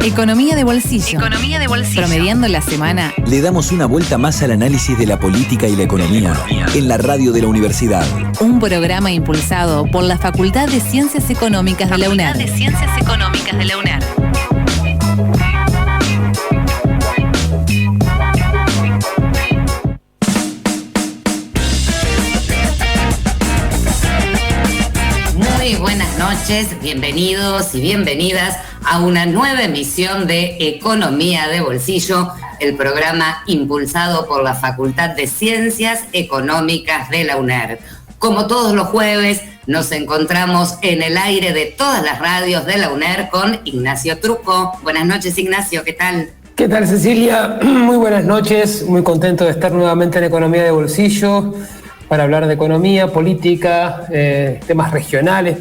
Economía de bolsillo. Economía de bolsillo. Promediando la semana. Le damos una vuelta más al análisis de la política y la economía en la radio de la universidad. Un programa impulsado por la Facultad de Ciencias Económicas de la UNER. Muy buenas noches, bienvenidos y bienvenidas a una nueva emisión de Economía de Bolsillo, el programa impulsado por la Facultad de Ciencias Económicas de la UNER. Como todos los jueves, nos encontramos en el aire de todas las radios de la UNER con Ignacio Trucco. Buenas noches, Ignacio, ¿qué tal? ¿Qué tal, Cecilia? Muy buenas noches, muy contento de estar nuevamente en Economía de Bolsillo para hablar de economía, política, temas regionales,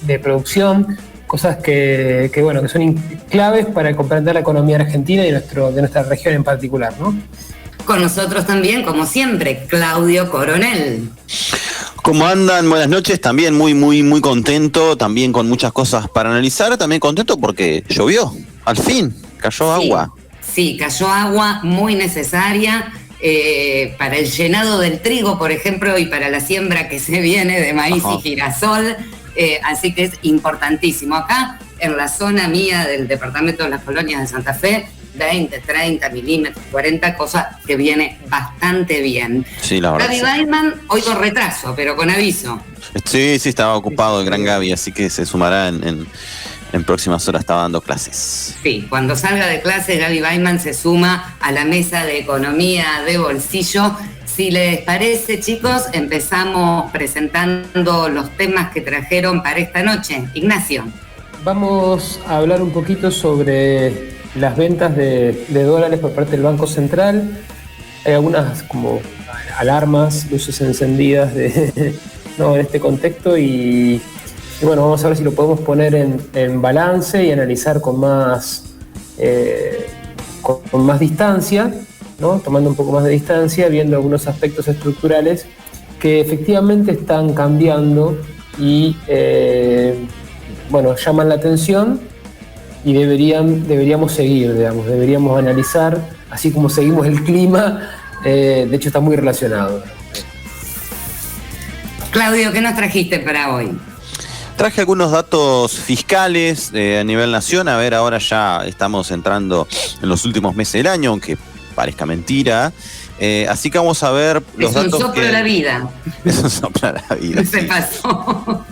de producción, cosas que son claves para comprender la economía argentina y de nuestra región en particular, ¿no? Con nosotros también, como siempre, Claudio Coronel. ¿Cómo andan? Buenas noches, también muy contento, también con muchas cosas para analizar, también contento porque llovió, al fin, cayó agua. Sí, cayó agua muy necesaria para el llenado del trigo, por ejemplo, y para la siembra que se viene de maíz y girasol, así que es importantísimo. Acá, en la zona mía del departamento de las Colonias de Santa Fe, 20, 30 milímetros, 40, cosas que viene bastante bien. Sí, la verdad. Gaby Weidman, hoy con retraso, pero con aviso. Sí, estaba ocupado el gran Gaby, así que se sumará en próximas horas, estaba dando clases. Sí, cuando salga de clase, Gaby Weidman se suma a la mesa de Economía de Bolsillo. Si les parece, chicos, empezamos presentando los temas que trajeron para esta noche. Ignacio. Vamos a hablar un poquito sobre las ventas de dólares por parte del Banco Central. Hay algunas como alarmas, luces encendidas en este contexto y bueno, vamos a ver si lo podemos poner en balance y analizar con más distancia, ¿no? Tomando un poco más de distancia, viendo algunos aspectos estructurales que efectivamente están cambiando y llaman la atención y deberíamos seguir, deberíamos analizar, así como seguimos el clima, de hecho está muy relacionado. Claudio, ¿qué nos trajiste para hoy? Traje algunos datos fiscales a nivel nación. A ver, ahora ya estamos entrando en los últimos meses del año, aunque parezca mentira. Así que vamos a ver los datos. Es un soplo de la vida. Es un soplo de la vida. Se pasó.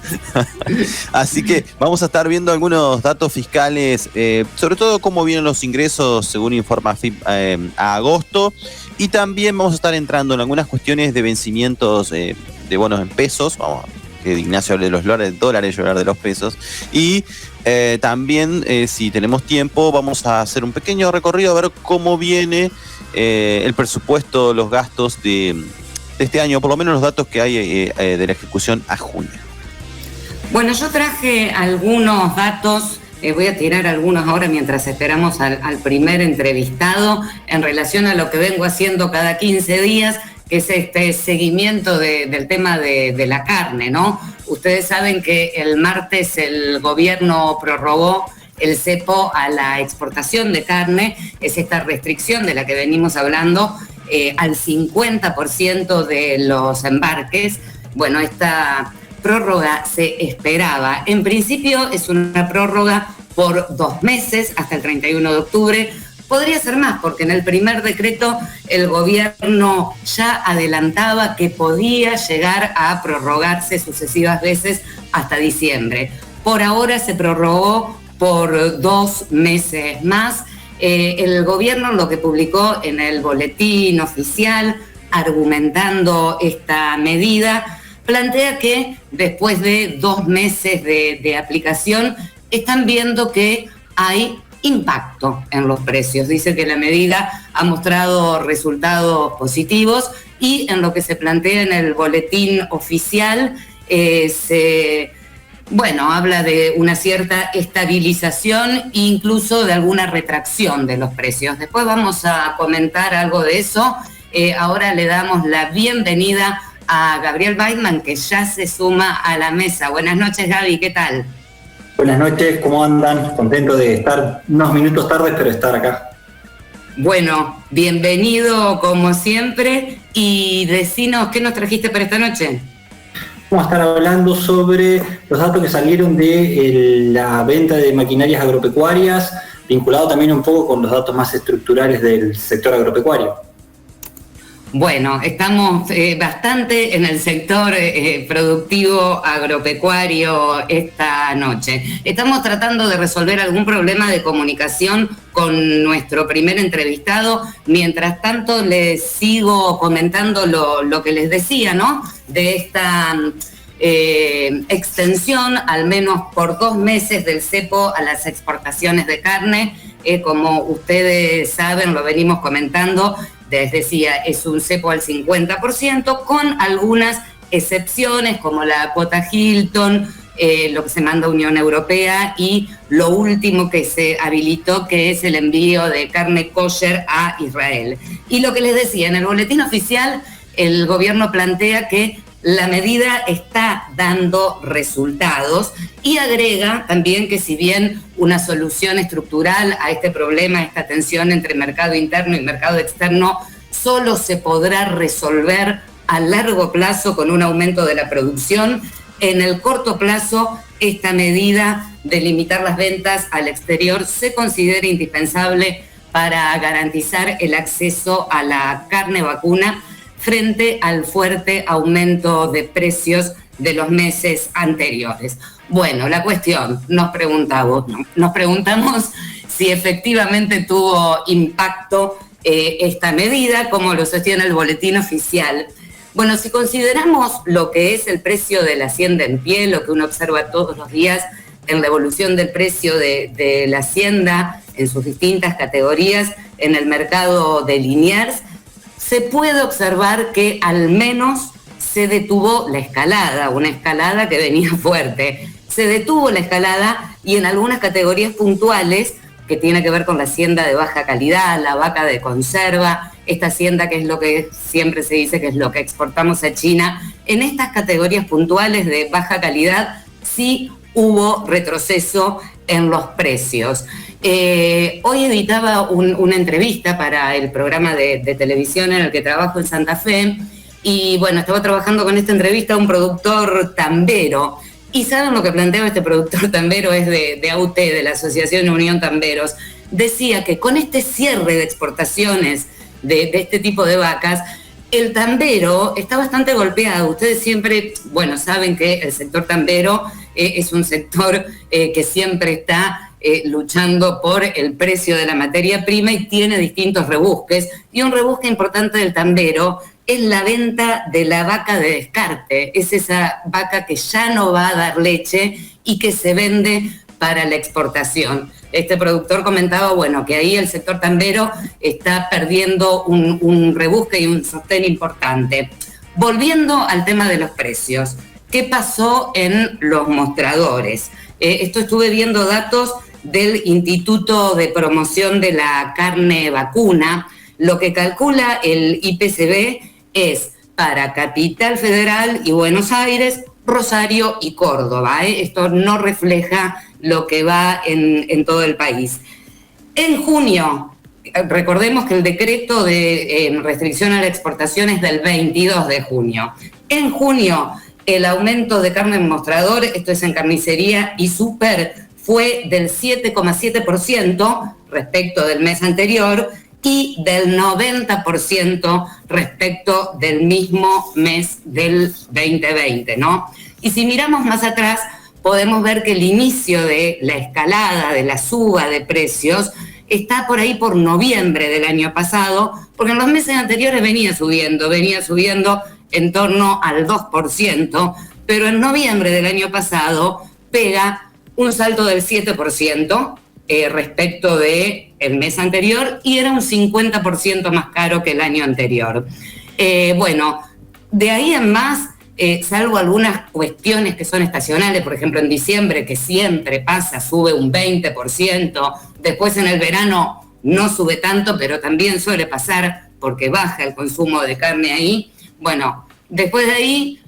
Así que vamos a estar viendo algunos datos fiscales, sobre todo cómo vienen los ingresos según informa AFIP a agosto. Y también vamos a estar entrando en algunas cuestiones de vencimientos de bonos en pesos. Vamos que Ignacio hable de los dólares, yo hablar de los pesos. Y también, si tenemos tiempo, vamos a hacer un pequeño recorrido a ver cómo viene el presupuesto, los gastos de este año, por lo menos los datos que hay de la ejecución a junio. Bueno, yo traje algunos datos, voy a tirar algunos ahora mientras esperamos al primer entrevistado, en relación a lo que vengo haciendo cada 15 días, que es este seguimiento del tema de la carne, ¿no? Ustedes saben que el martes el gobierno prorrogó el cepo a la exportación de carne, es esta restricción de la que venimos hablando, al 50% de los embarques. Bueno, esta prórroga se esperaba. En principio es una prórroga por 2 meses, hasta el 31 de octubre, podría ser más, porque en el primer decreto el gobierno ya adelantaba que podía llegar a prorrogarse sucesivas veces hasta diciembre. Por ahora se prorrogó por 2 meses más. El gobierno, lo que publicó en el boletín oficial, argumentando esta medida, plantea que después de 2 meses de aplicación están viendo que hay impacto en los precios. Dice que la medida ha mostrado resultados positivos y en lo que se plantea en el boletín oficial habla de una cierta estabilización e incluso de alguna retracción de los precios. Después vamos a comentar algo de eso. Ahora le damos la bienvenida a Gabriel Weidman, que ya se suma a la mesa. Buenas noches, Gaby, ¿qué tal? Buenas noches, ¿cómo andan? Contento de estar unos minutos tarde, pero estar acá. Bueno, bienvenido como siempre y decinos qué nos trajiste para esta noche. Vamos a estar hablando sobre los datos que salieron de la venta de maquinarias agropecuarias, vinculado también un poco con los datos más estructurales del sector agropecuario. Bueno, estamos bastante en el sector productivo agropecuario esta noche. Estamos tratando de resolver algún problema de comunicación con nuestro primer entrevistado. Mientras tanto, les sigo comentando lo que les decía, ¿no? De esta extensión, al menos por 2 meses, del cepo a las exportaciones de carne. Como ustedes saben, lo venimos comentando, les decía, es un cepo al 50%, con algunas excepciones como la cuota Hilton, lo que se manda a Unión Europea y lo último que se habilitó, que es el envío de carne kosher a Israel. Y lo que les decía, en el boletín oficial el gobierno plantea que la medida está dando resultados y agrega también que si bien una solución estructural a este problema, a esta tensión entre mercado interno y mercado externo, solo se podrá resolver a largo plazo con un aumento de la producción, en el corto plazo esta medida de limitar las ventas al exterior se considera indispensable para garantizar el acceso a la carne vacuna frente al fuerte aumento de precios de los meses anteriores. Bueno, la cuestión, nos preguntamos si efectivamente tuvo impacto esta medida, como lo sostiene el boletín oficial. Bueno, si consideramos lo que es el precio de la hacienda en pie, lo que uno observa todos los días en la evolución del precio de la hacienda en sus distintas categorías en el mercado de Liniers, se puede observar que al menos se detuvo la escalada, una escalada que venía fuerte. Se detuvo la escalada y en algunas categorías puntuales, que tiene que ver con la hacienda de baja calidad, la vaca de conserva, esta hacienda que es lo que siempre se dice que es lo que exportamos a China, en estas categorías puntuales de baja calidad sí hubo retroceso en los precios. Hoy editaba una entrevista para el programa de televisión en el que trabajo en Santa Fe y bueno, estaba trabajando con esta entrevista un productor tambero. Y saben lo que planteaba este productor tambero, es de AUT, de la Asociación Unión Tamberos. Decía que con este cierre de exportaciones de este tipo de vacas, el tambero está bastante golpeado. Ustedes siempre, bueno, saben que el sector tambero es un sector que siempre está luchando por el precio de la materia prima y tiene distintos rebusques. Y un rebusque importante del tambero es la venta de la vaca de descarte. Es esa vaca que ya no va a dar leche y que se vende para la exportación. Este productor comentaba, bueno, que ahí el sector tambero está perdiendo un rebusque y un sostén importante. Volviendo al tema de los precios, ¿qué pasó en los mostradores? Esto estuve viendo datos del Instituto de Promoción de la Carne Vacuna. Lo que calcula el IPCB es para Capital Federal y Buenos Aires, Rosario y Córdoba. Esto no refleja lo que va en todo el país. En junio, recordemos que el decreto de restricción a la exportación es del 22 de junio. En junio, el aumento de carne en mostrador, esto es en carnicería y súper, fue del 7,7% respecto del mes anterior y del 90% respecto del mismo mes del 2020, ¿no? Y si miramos más atrás, podemos ver que el inicio de la escalada, de la suba de precios, está por ahí por noviembre del año pasado, porque en los meses anteriores venía subiendo en torno al 2%, pero en noviembre del año pasado pega un salto del 7%, respecto del mes anterior y era un 50% más caro que el año anterior. Bueno, de ahí en más, salvo algunas cuestiones que son estacionales, por ejemplo en diciembre, que siempre pasa, sube un 20%, después en el verano no sube tanto, pero también suele pasar porque baja el consumo de carne ahí. Bueno, después de ahí,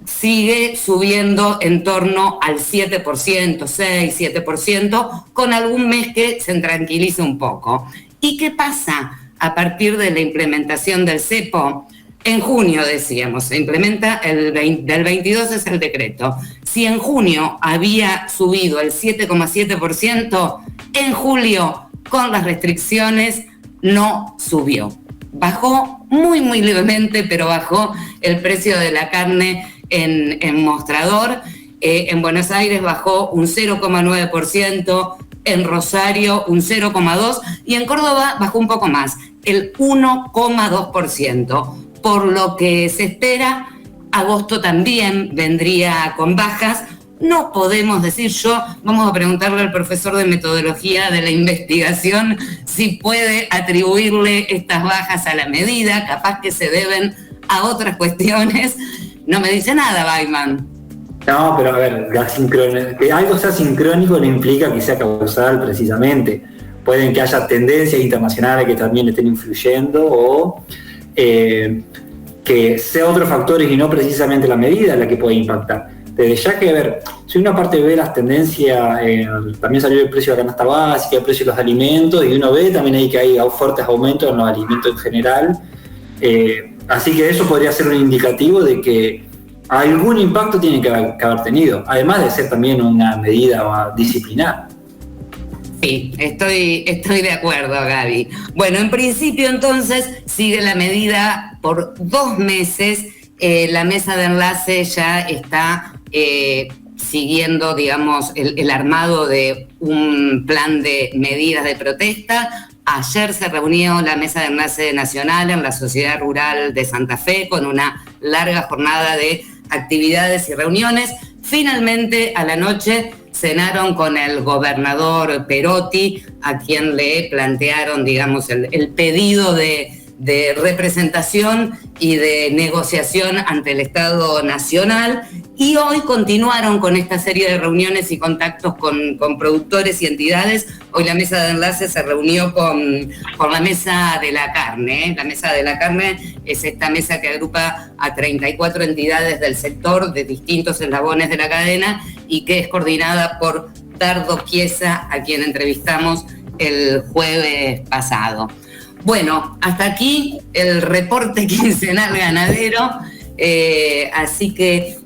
sigue subiendo en torno al 7%, 6, 7%, con algún mes que se tranquiliza un poco. ¿Y qué pasa a partir de la implementación del cepo? En junio, decíamos, se implementa del 22 es el decreto. Si en junio había subido el 7,7%, en julio, con las restricciones, no subió. Bajó muy, muy levemente, pero bajó el precio de la carne en mostrador. En Buenos Aires bajó un 0,9%, en Rosario un 0,2% y en Córdoba bajó un poco más, el 1,2%. Por lo que se espera, agosto también vendría con bajas. No podemos decir vamos a preguntarle al profesor de metodología de la investigación si puede atribuirle estas bajas a la medida, capaz que se deben a otras cuestiones. No me dice nada, Baiman. No, pero a ver, que algo sea sincrónico no implica que sea causal precisamente. Pueden que haya tendencias internacionales que también estén influyendo o que sea otros factores y no precisamente la medida la que puede impactar. Desde ya que, a ver, si una parte ve las tendencias, también salió el precio de la canasta básica, el precio de los alimentos, y uno ve también ahí que hay fuertes aumentos en los alimentos en general. Así que eso podría ser un indicativo de que algún impacto tiene que haber tenido, además de ser también una medida disciplinar. Sí, estoy de acuerdo, Gaby. Bueno, en principio entonces sigue la medida por 2 meses. La mesa de enlace ya está siguiendo, digamos, el armado de un plan de medidas de protesta. Ayer se reunió la mesa de enlace nacional en la Sociedad Rural de Santa Fe con una larga jornada de actividades y reuniones. Finalmente, a la noche, cenaron con el gobernador Perotti, a quien le plantearon, digamos, el pedido de representación y de negociación ante el Estado Nacional, y hoy continuaron con esta serie de reuniones y contactos con productores y entidades. Hoy la mesa de enlace se reunió con la Mesa de la Carne. La Mesa de la Carne es esta mesa que agrupa a 34 entidades del sector de distintos eslabones de la cadena y que es coordinada por Dardo Chiesa, a quien entrevistamos el jueves pasado. Bueno, hasta aquí el reporte quincenal ganadero, así que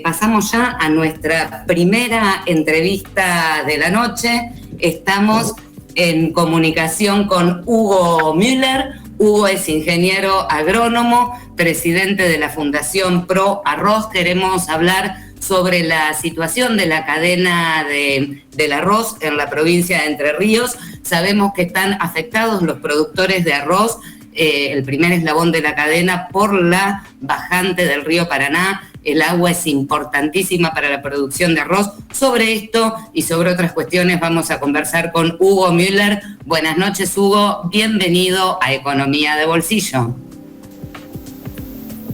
pasamos ya a nuestra primera entrevista de la noche. Estamos en comunicación con Hugo Müller. Hugo es ingeniero agrónomo, presidente de la Fundación Pro Arroz. Queremos hablar sobre la situación de la cadena del arroz en la provincia de Entre Ríos. Sabemos que están afectados los productores de arroz, el primer eslabón de la cadena, por la bajante del río Paraná. El agua es importantísima para la producción de arroz. Sobre esto y sobre otras cuestiones vamos a conversar con Hugo Müller. Buenas noches, Hugo. Bienvenido a Economía de Bolsillo.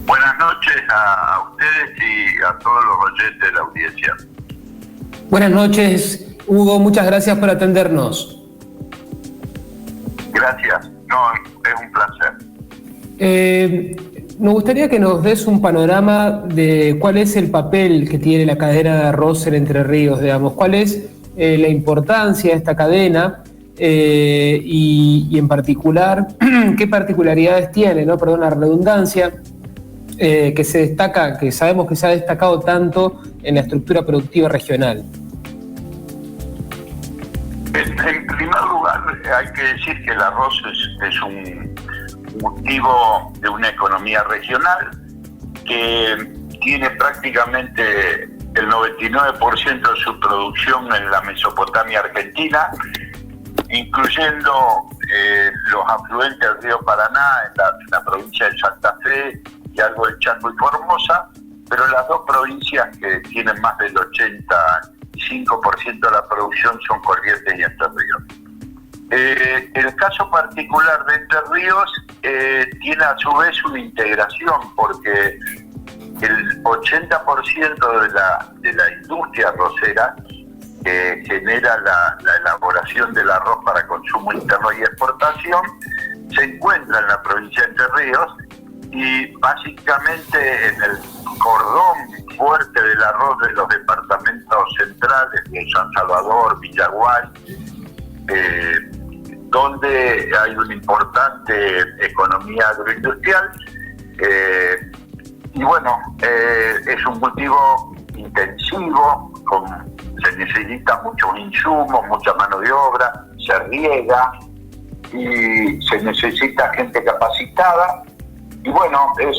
Buenas noches a ustedes y a todos los oyentes de la audiencia. Buenas noches, Hugo. Muchas gracias por atendernos. Gracias. No, es un placer. Me gustaría que nos des un panorama de cuál es el papel que tiene la cadena de arroz en Entre Ríos, digamos. ¿Cuál es la importancia de esta cadena y en particular qué particularidades tiene, ¿no? Perdón la redundancia, que se destaca, que sabemos que se ha destacado tanto en la estructura productiva regional? En primer lugar, hay que decir que el arroz es un cultivo de una economía regional que tiene prácticamente el 99% de su producción en la Mesopotamia argentina, incluyendo los afluentes del río Paraná en la provincia de Santa Fe y algo de Chaco y Formosa, pero las dos provincias que tienen más del 85% de la producción son Corrientes y Entre Ríos. El caso particular de Entre Ríos tiene a su vez una integración, porque el 80% de la industria arrocera que genera la elaboración del arroz para consumo interno y exportación se encuentra en la provincia de Entre Ríos, y básicamente en el cordón fuerte del arroz de los departamentos centrales de San Salvador, Villaguay, donde hay una importante economía agroindustrial. Y bueno, es un cultivo intensivo, se necesita muchos insumos, mucha mano de obra, se riega y se necesita gente capacitada. Y bueno, es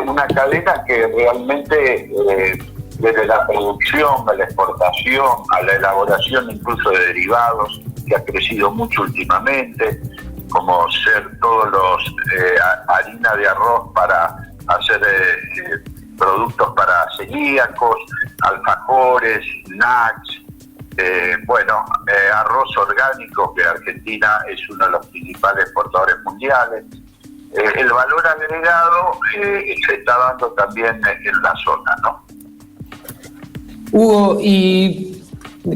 una cadena que realmente desde la producción, a la exportación, a la elaboración incluso de derivados, que ha crecido mucho últimamente, como ser todos los harina de arroz para hacer productos para celíacos, alfajores, snacks, arroz orgánico, que Argentina es uno de los principales exportadores mundiales. El valor agregado se está dando también en la zona, ¿no? Hugo, ¿y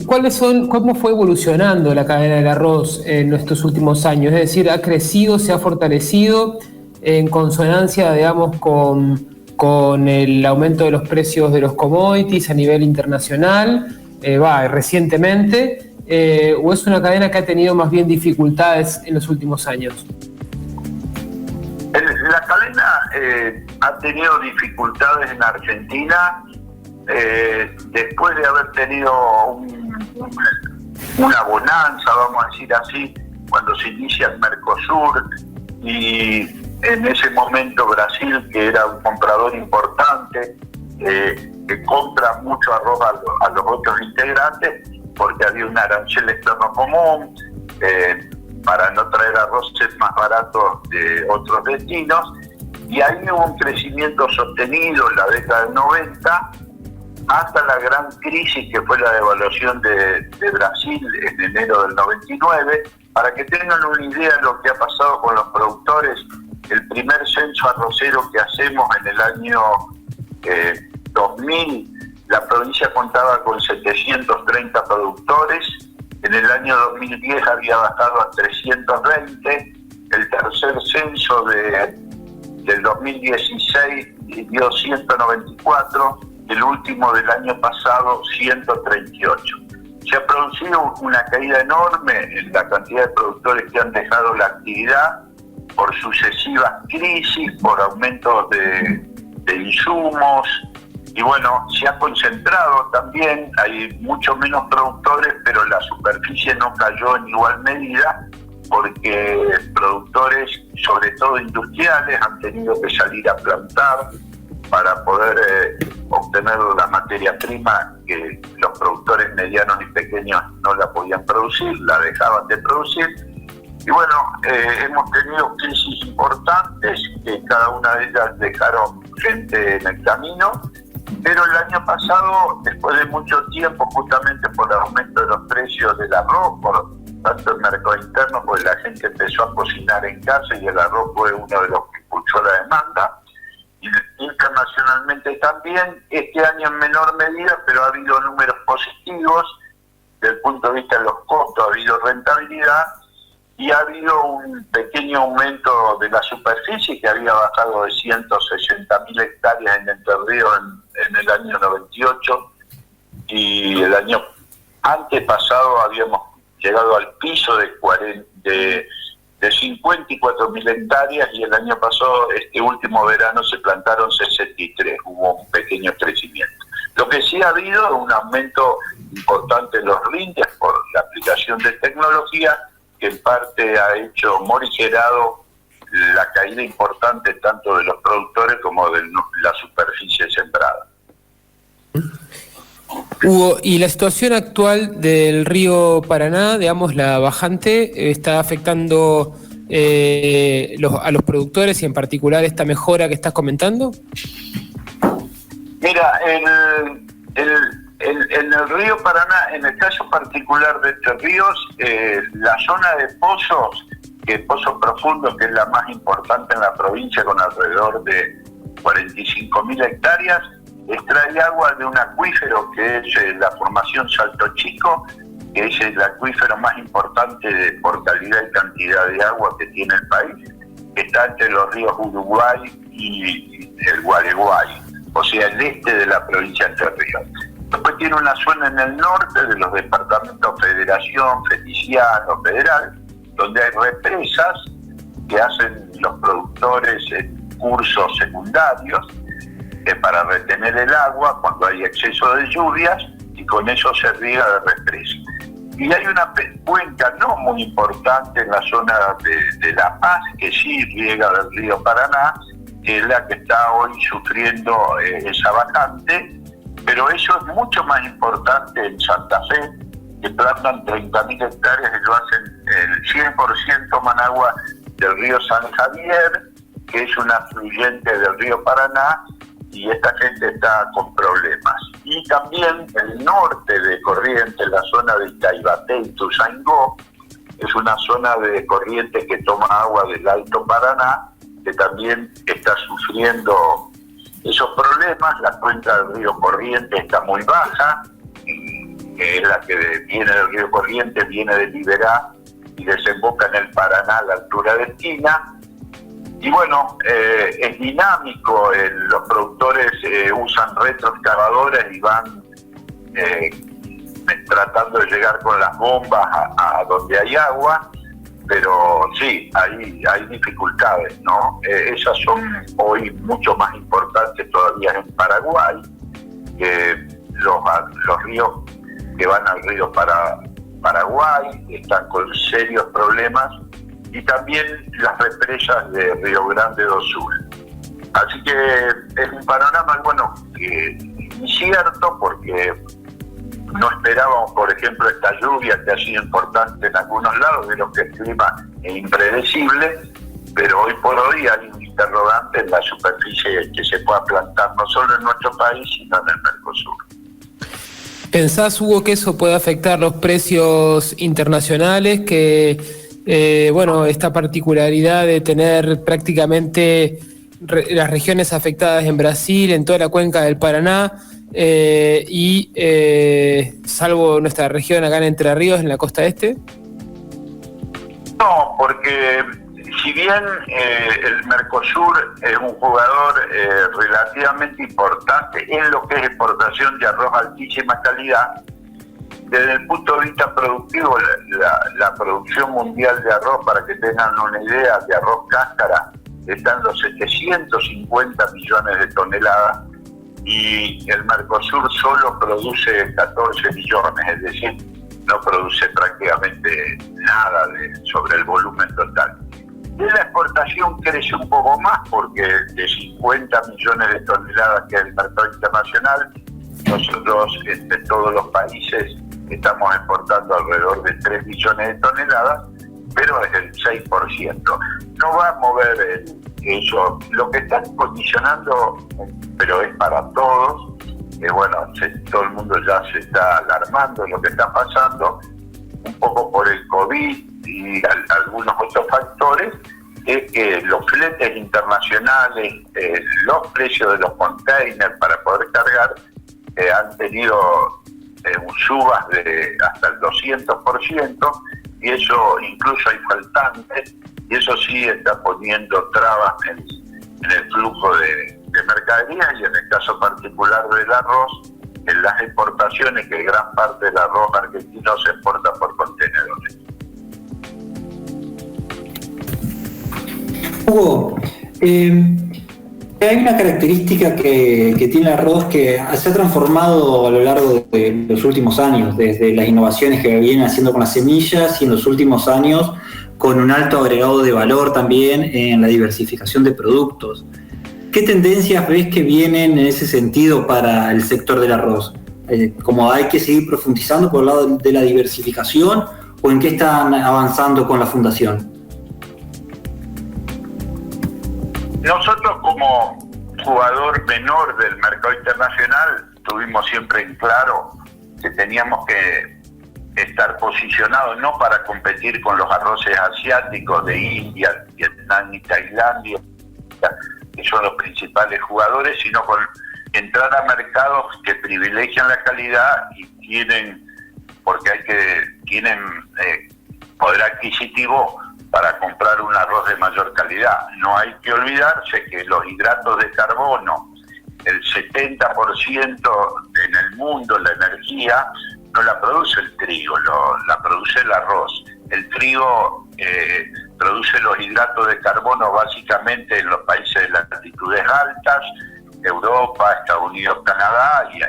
cómo fue evolucionando la cadena del arroz en estos últimos años? Es decir, ¿ha crecido, se ha fortalecido en consonancia, digamos, con el aumento de los precios de los commodities a nivel internacional, recientemente, o es una cadena que ha tenido más bien dificultades en los últimos años? La cadena ha tenido dificultades en Argentina después de haber tenido una bonanza, vamos a decir así, cuando se inicia el Mercosur, y en ese momento Brasil, que era un comprador importante, que compra mucho arroz a los otros integrantes, porque había un arancel externo común, para no traer arroces más baratos de otros destinos, y ahí hubo un crecimiento sostenido en la década del 90, hasta la gran crisis que fue la devaluación de Brasil en enero del 99. Para que tengan una idea de lo que ha pasado con los productores, el primer censo arrocero que hacemos en el año 2000, la provincia contaba con 730 productores. En el año 2010 había bajado a 320. El tercer censo del 2016 dio 194. El último del año pasado, 138. Se ha producido una caída enorme en la cantidad de productores que han dejado la actividad por sucesivas crisis, por aumentos de insumos, y bueno, se ha concentrado también, hay mucho menos productores, pero la superficie no cayó en igual medida, porque productores, sobre todo industriales, han tenido que salir a plantar para poder obtener la materia prima que los productores medianos y pequeños no la podían producir, la dejaban de producir. Y bueno, hemos tenido crisis importantes, que cada una de ellas dejaron gente en el camino, pero el año pasado, después de mucho tiempo, justamente por el aumento de los precios del arroz, por tanto el mercado interno, porque la gente empezó a cocinar en casa y el arroz fue uno de los que impulsó la demanda, y internacionalmente también, este año en menor medida, pero ha habido números positivos desde el punto de vista de los costos, ha habido rentabilidad y ha habido un pequeño aumento de la superficie que había bajado de 160.000 hectáreas en Entre Ríos en el año 98, y el año antepasado habíamos llegado al piso de 54.000 hectáreas, y el año pasado, este último verano, se plantaron 63, hubo un pequeño crecimiento. Lo que sí ha habido es un aumento importante en los rindes por la aplicación de tecnología, que en parte ha hecho morigerado la caída importante tanto de los productores como de la superficie sembrada. Hugo, ¿y la situación actual del río Paraná, digamos, la bajante, está afectando a los productores y en particular esta mejora que estás comentando? Mira, en el río Paraná, en el caso particular de Entre Ríos, la zona de pozos, que Pozo Profundo, que es la más importante en la provincia con alrededor de 45.000 hectáreas, extrae agua de un acuífero que es la formación Salto Chico, que es el acuífero más importante por calidad y cantidad de agua que tiene el país, que está entre los ríos Uruguay y el Gualeguay. o sea, el este de la provincia de Entre Ríos. Después tiene una zona en el norte de los departamentos Federación, Feliciano, Federal, donde hay represas que hacen los productores en cursos secundarios para retener el agua cuando hay exceso de lluvias, y con eso se riega de represa. Y hay una cuenca no muy importante en la zona de La Paz, que sí riega del río Paraná, que es la que está hoy sufriendo esa vacante, pero eso es mucho más importante en Santa Fe, que plantan 30.000 hectáreas y lo hacen el 100% Managua del río San Javier, que es un afluente del río Paraná, y esta gente está con problemas. Y también el norte de Corrientes, la zona de Itaibaté y Tuzangó, es una zona de Corrientes que toma agua del Alto Paraná, que también está sufriendo esos problemas. La cuenca del río Corrientes está muy baja, que es la que viene del río Corrientes, viene de Liberá y desemboca en el Paraná a la altura de Esquina. Y bueno, es dinámico, los productores usan retroexcavadoras y van tratando de llegar con las bombas a donde hay agua, pero sí, hay dificultades, ¿no? Esas son hoy mucho más importantes todavía en Paraguay, que los ríos que van al río Paraguay están con serios problemas, y también las represas de Río Grande do Sul. Así que es un panorama, bueno, incierto, porque no esperábamos, por ejemplo, esta lluvia que ha sido importante en algunos lados, de lo que el clima es impredecible, pero hoy por hoy hay un interrogante en la superficie que se pueda plantar no solo en nuestro país, sino en el Mercosur. ¿Pensás, Hugo, que eso puede afectar los precios internacionales, que esta particularidad de tener prácticamente las regiones afectadas en Brasil, en toda la cuenca del Paraná, salvo nuestra región acá en Entre Ríos, en la costa este? No, porque si bien el Mercosur es un jugador relativamente importante en lo que es exportación de arroz de altísima calidad, desde el punto de vista productivo, la producción mundial de arroz, para que tengan una idea, de arroz cáscara, está en los 750 millones de toneladas, y el Mercosur solo produce 14 millones, es decir, no produce prácticamente nada sobre el volumen total. Y la exportación crece un poco más, porque de 50 millones de toneladas que es el mercado internacional, nosotros, entre todos los países, estamos exportando alrededor de 3 millones de toneladas, pero es el 6%. No va a mover eso. Lo que está condicionando, pero es para todos, todo el mundo ya se está alarmando de lo que está pasando, un poco por el COVID y algunos otros factores, es que los fletes internacionales, los precios de los containers para poder cargar, han tenido subas de hasta el 200%, y eso incluso hay faltantes, y eso sí está poniendo trabas en el flujo de mercaderías, y en el caso particular del arroz, en las exportaciones, que gran parte del arroz argentino se exporta por contenedores. Hugo, hay una característica que tiene el arroz que se ha transformado a lo largo de los últimos años, desde las innovaciones que vienen haciendo con las semillas, y en los últimos años con un alto agregado de valor también en la diversificación de productos. ¿Qué tendencias ves que vienen en ese sentido para el sector del arroz? ¿Cómo hay que seguir profundizando por el lado de la diversificación, o en qué están avanzando con la fundación? Nosotros, como jugador menor del mercado internacional, tuvimos siempre en claro que teníamos que estar posicionados no para competir con los arroces asiáticos de India, Vietnam y Tailandia, que son los principales jugadores, sino con entrar a mercados que privilegian la calidad y tienen poder adquisitivo para comprar un arroz de mayor calidad. No hay que olvidarse que los hidratos de carbono el 70% en el mundo la energía no la produce el trigo, la produce el arroz. El trigo produce los hidratos de carbono básicamente en los países de latitudes altas, Europa, Estados Unidos, Canadá y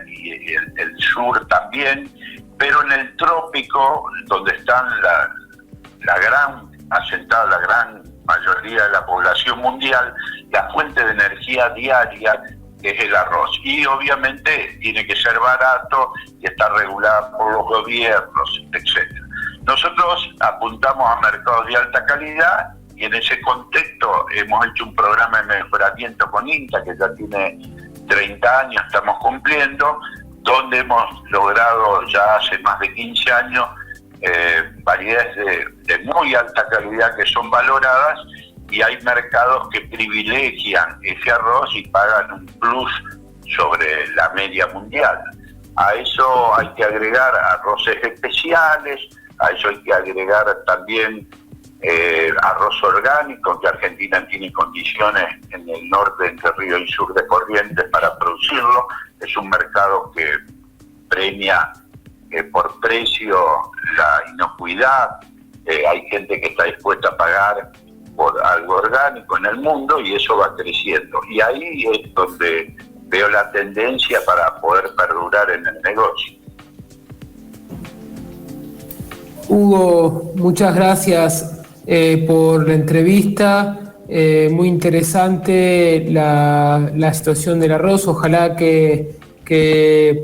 el sur también, pero en el trópico, donde están la gran mayoría de la población mundial, la fuente de energía diaria es el arroz. Y obviamente tiene que ser barato y está regulado por los gobiernos, etc. Nosotros apuntamos a mercados de alta calidad y en ese contexto hemos hecho un programa de mejoramiento con INTA que ya tiene 30 años, estamos cumpliendo, donde hemos logrado ya hace más de 15 años variedades de muy alta calidad que son valoradas, y hay mercados que privilegian ese arroz y pagan un plus sobre la media mundial. A eso hay que agregar arroces especiales, a eso hay que agregar también arroz orgánico, que Argentina tiene condiciones en el norte, entre Río y sur de Corrientes, para producirlo. Es un mercado que premia por precio la inocuidad. Hay gente que está dispuesta a pagar por algo orgánico en el mundo y eso va creciendo. Y ahí es donde veo la tendencia para poder perdurar en el negocio. Hugo, muchas gracias por la entrevista. Muy interesante la situación del arroz. Ojalá que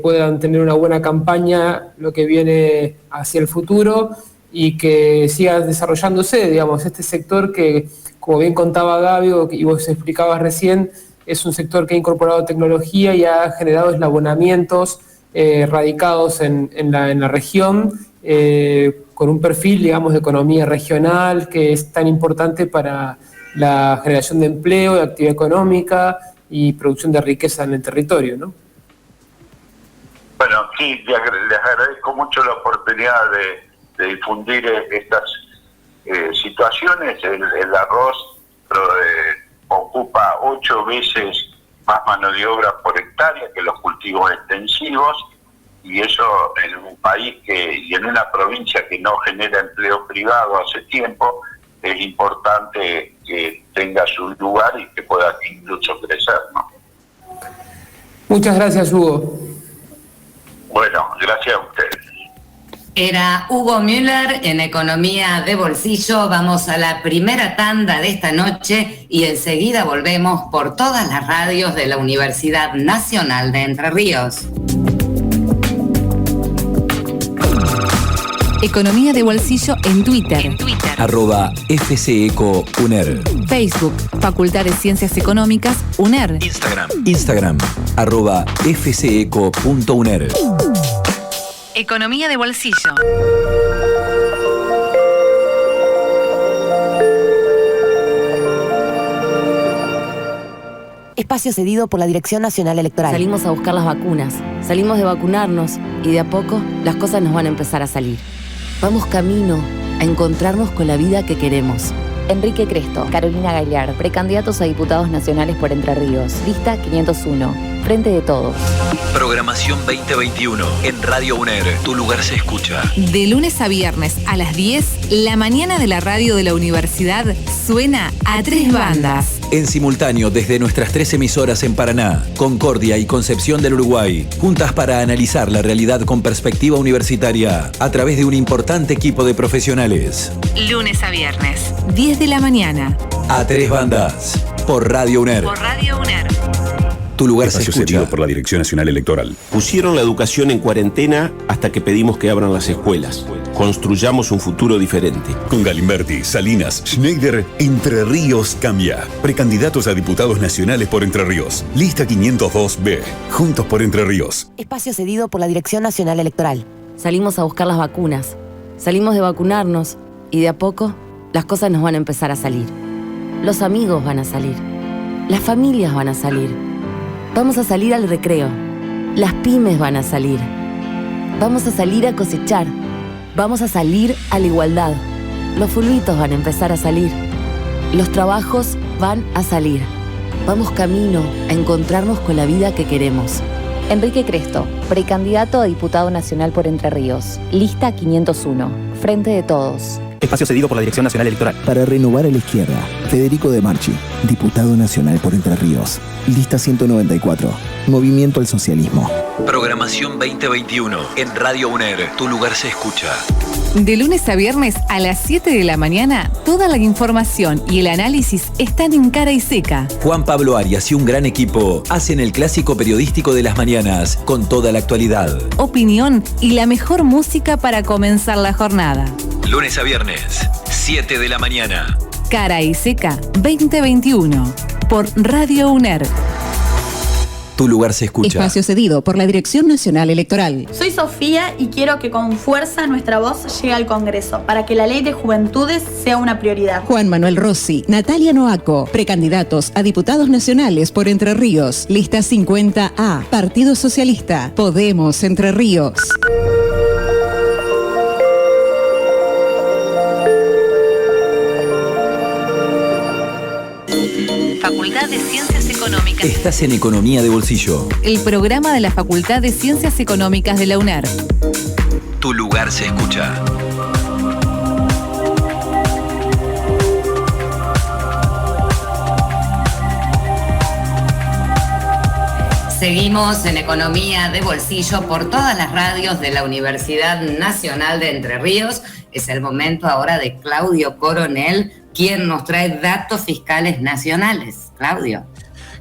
puedan tener una buena campaña lo que viene hacia el futuro y que siga desarrollándose, digamos, este sector que, como bien contaba Gabio y vos explicabas recién, es un sector que ha incorporado tecnología y ha generado eslabonamientos radicados en la región, con un perfil, digamos, de economía regional que es tan importante para la generación de empleo, de actividad económica y producción de riqueza en el territorio, ¿no? Bueno, sí, les agradezco mucho la oportunidad de difundir estas situaciones. El arroz ocupa 8 veces más mano de obra por hectárea que los cultivos extensivos, y eso en un país y en una provincia que no genera empleo privado hace tiempo, es importante que tenga su lugar y que pueda incluso crecer, ¿no? Muchas gracias, Hugo. Bueno, gracias a ustedes. Era Hugo Müller en Economía de Bolsillo. Vamos a la primera tanda de esta noche y enseguida volvemos por todas las radios de la Universidad Nacional de Entre Ríos. Economía de Bolsillo en Twitter. @FCECO-UNER. Facebook, Facultad de Ciencias Económicas, UNER. Instagram, @FCECO.UNER. Economía de Bolsillo. Espacio cedido por la Dirección Nacional Electoral. Salimos a buscar las vacunas, salimos de vacunarnos y de a poco las cosas nos van a empezar a salir. Vamos camino a encontrarnos con la vida que queremos. Enrique Cresto, Carolina Gagliard, precandidatos a diputados nacionales por Entre Ríos. Lista 501. Frente de Todos. Programación 2021 en Radio UNER. Tu lugar se escucha. De lunes a viernes a las 10, la mañana de la radio de la universidad suena a 3 bandas. En simultáneo desde nuestras 3 emisoras en Paraná, Concordia y Concepción del Uruguay, juntas para analizar la realidad con perspectiva universitaria a través de un importante equipo de profesionales. Lunes a viernes, 10 de la mañana. A 3 bandas, por Radio UNER. Por Radio UNER. Tu lugar se escucha. Cedido por la Dirección Nacional Electoral. Pusieron la educación en cuarentena hasta que pedimos que abran las escuelas. Construyamos un futuro diferente. Con Galimberti, Salinas, Schneider, Entre Ríos cambia. Precandidatos a diputados nacionales por Entre Ríos. Lista 502B. Juntos por Entre Ríos. Espacio cedido por la Dirección Nacional Electoral. Salimos a buscar las vacunas, salimos de vacunarnos y de a poco las cosas nos van a empezar a salir. Los amigos van a salir, las familias van a salir. Vamos a salir al recreo, las pymes van a salir. Vamos a salir a cosechar, vamos a salir a la igualdad. Los fulbitos van a empezar a salir, los trabajos van a salir. Vamos camino a encontrarnos con la vida que queremos. Enrique Cresto, precandidato a diputado nacional por Entre Ríos. Lista 501. Frente de Todos. Espacio cedido por la Dirección Nacional Electoral. Para renovar a la izquierda, Federico De Marchi, diputado nacional por Entre Ríos. Lista 194. Movimiento al Socialismo. Programación 2021 en Radio UNER. Tu lugar se escucha. De lunes a viernes a las 7 de la mañana, toda la información y el análisis están en Cara y Seca. Juan Pablo Arias y un gran equipo hacen el clásico periodístico de las mañanas con toda la actualidad. Opinión y la mejor música para comenzar la jornada. Lunes a viernes, 7 de la mañana. Cara y Seca 2021 por Radio UNER. Tu lugar se escucha. Espacio cedido por la Dirección Nacional Electoral. Soy Sofía y quiero que con fuerza nuestra voz llegue al Congreso para que la ley de juventudes sea una prioridad. Juan Manuel Rossi, Natalia Noaco, precandidatos a diputados nacionales por Entre Ríos. Lista 50A, Partido Socialista. Podemos Entre Ríos. Facultad de Ciencias Económicas. Estás en Economía de Bolsillo. El programa de la Facultad de Ciencias Económicas de la UNER. Tu lugar se escucha. Seguimos en Economía de Bolsillo por todas las radios de la Universidad Nacional de Entre Ríos. Es el momento ahora de Claudio Coronel, quien nos trae datos fiscales nacionales. Claudio.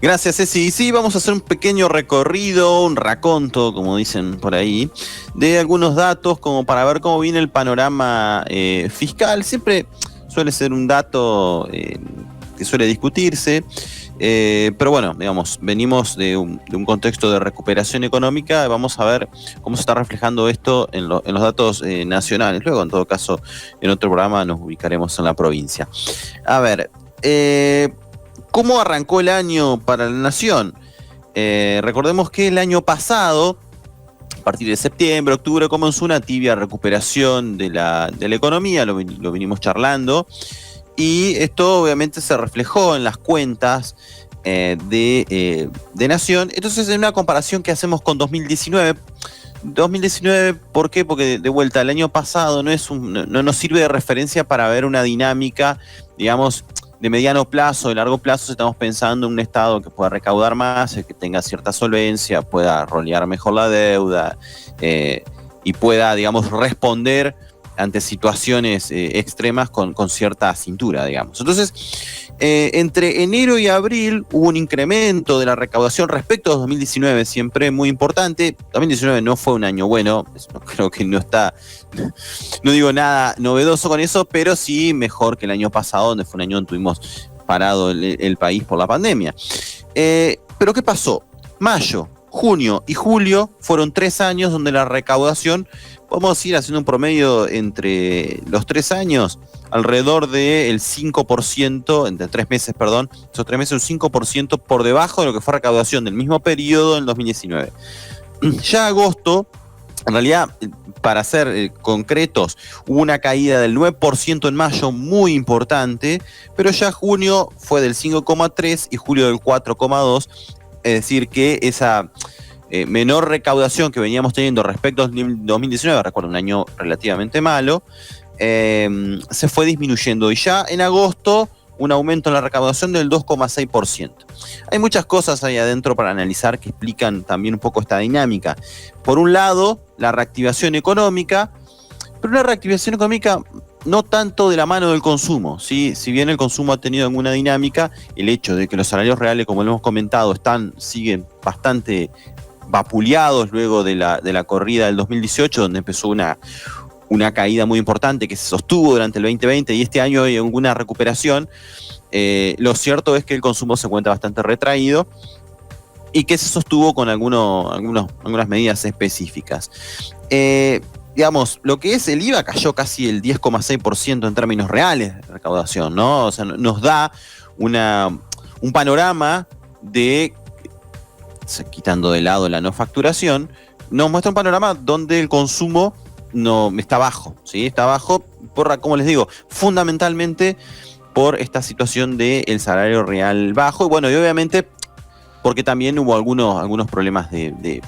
Gracias, Ceci. Sí, vamos a hacer un pequeño recorrido, un raconto, como dicen por ahí, de algunos datos como para ver cómo viene el panorama fiscal. Siempre suele ser un dato que suele discutirse. Pero bueno, digamos, venimos de un contexto de recuperación económica. Vamos a ver cómo se está reflejando esto en los datos nacionales. Luego, en todo caso, en otro programa nos ubicaremos en la provincia. A ver, ¿cómo arrancó el año para la nación? Recordemos que el año pasado, a partir de septiembre, octubre, comenzó una tibia recuperación de la economía, lo vinimos charlando. Y esto obviamente se reflejó en las cuentas de Nación. Entonces, en una comparación que hacemos con 2019, ¿por qué? Porque de vuelta, el año pasado no nos sirve de referencia para ver una dinámica, digamos, de mediano plazo, de largo plazo. Estamos pensando en un Estado que pueda recaudar más, que tenga cierta solvencia, pueda rolear mejor la deuda y pueda, digamos, responder ante situaciones extremas con cierta cintura, digamos. Entonces, entre enero y abril hubo un incremento de la recaudación respecto a 2019, siempre muy importante. 2019 no fue un año bueno, creo que no digo nada novedoso con eso, pero sí mejor que el año pasado, donde fue un año donde tuvimos parado el país por la pandemia. Pero ¿qué pasó? Mayo, junio y julio fueron 3 años donde la recaudación, podemos ir haciendo un promedio entre los 3 años, alrededor del 5%, entre 3 meses, perdón, esos 3 meses un 5% por debajo de lo que fue recaudación del mismo periodo en 2019. Ya agosto, en realidad, para ser concretos, hubo una caída del 9% en mayo, muy importante, pero ya junio fue del 5,3% y julio del 4,2%, es decir que esa menor recaudación que veníamos teniendo respecto a 2019, recuerdo un año relativamente malo, se fue disminuyendo y ya en agosto un aumento en la recaudación del 2,6%. Hay muchas cosas ahí adentro para analizar que explican también un poco esta dinámica. Por un lado, la reactivación económica, pero una reactivación económica no tanto de la mano del consumo, ¿sí? Si bien el consumo ha tenido alguna dinámica, el hecho de que los salarios reales, como lo hemos comentado, siguen bastante vapuleados luego de la corrida del 2018, donde empezó una caída muy importante que se sostuvo durante el 2020 y este año hay alguna recuperación. Lo cierto es que el consumo se encuentra bastante retraído y que se sostuvo con algunas medidas específicas. Digamos, lo que es el IVA cayó casi el 10,6% en términos reales de recaudación, ¿no? O sea, nos da un panorama de, quitando de lado la no facturación, nos muestra un panorama donde el consumo no está bajo, ¿sí? Está bajo por, como les digo, fundamentalmente por esta situación del salario real bajo. Y bueno, y obviamente porque también hubo algunos problemas de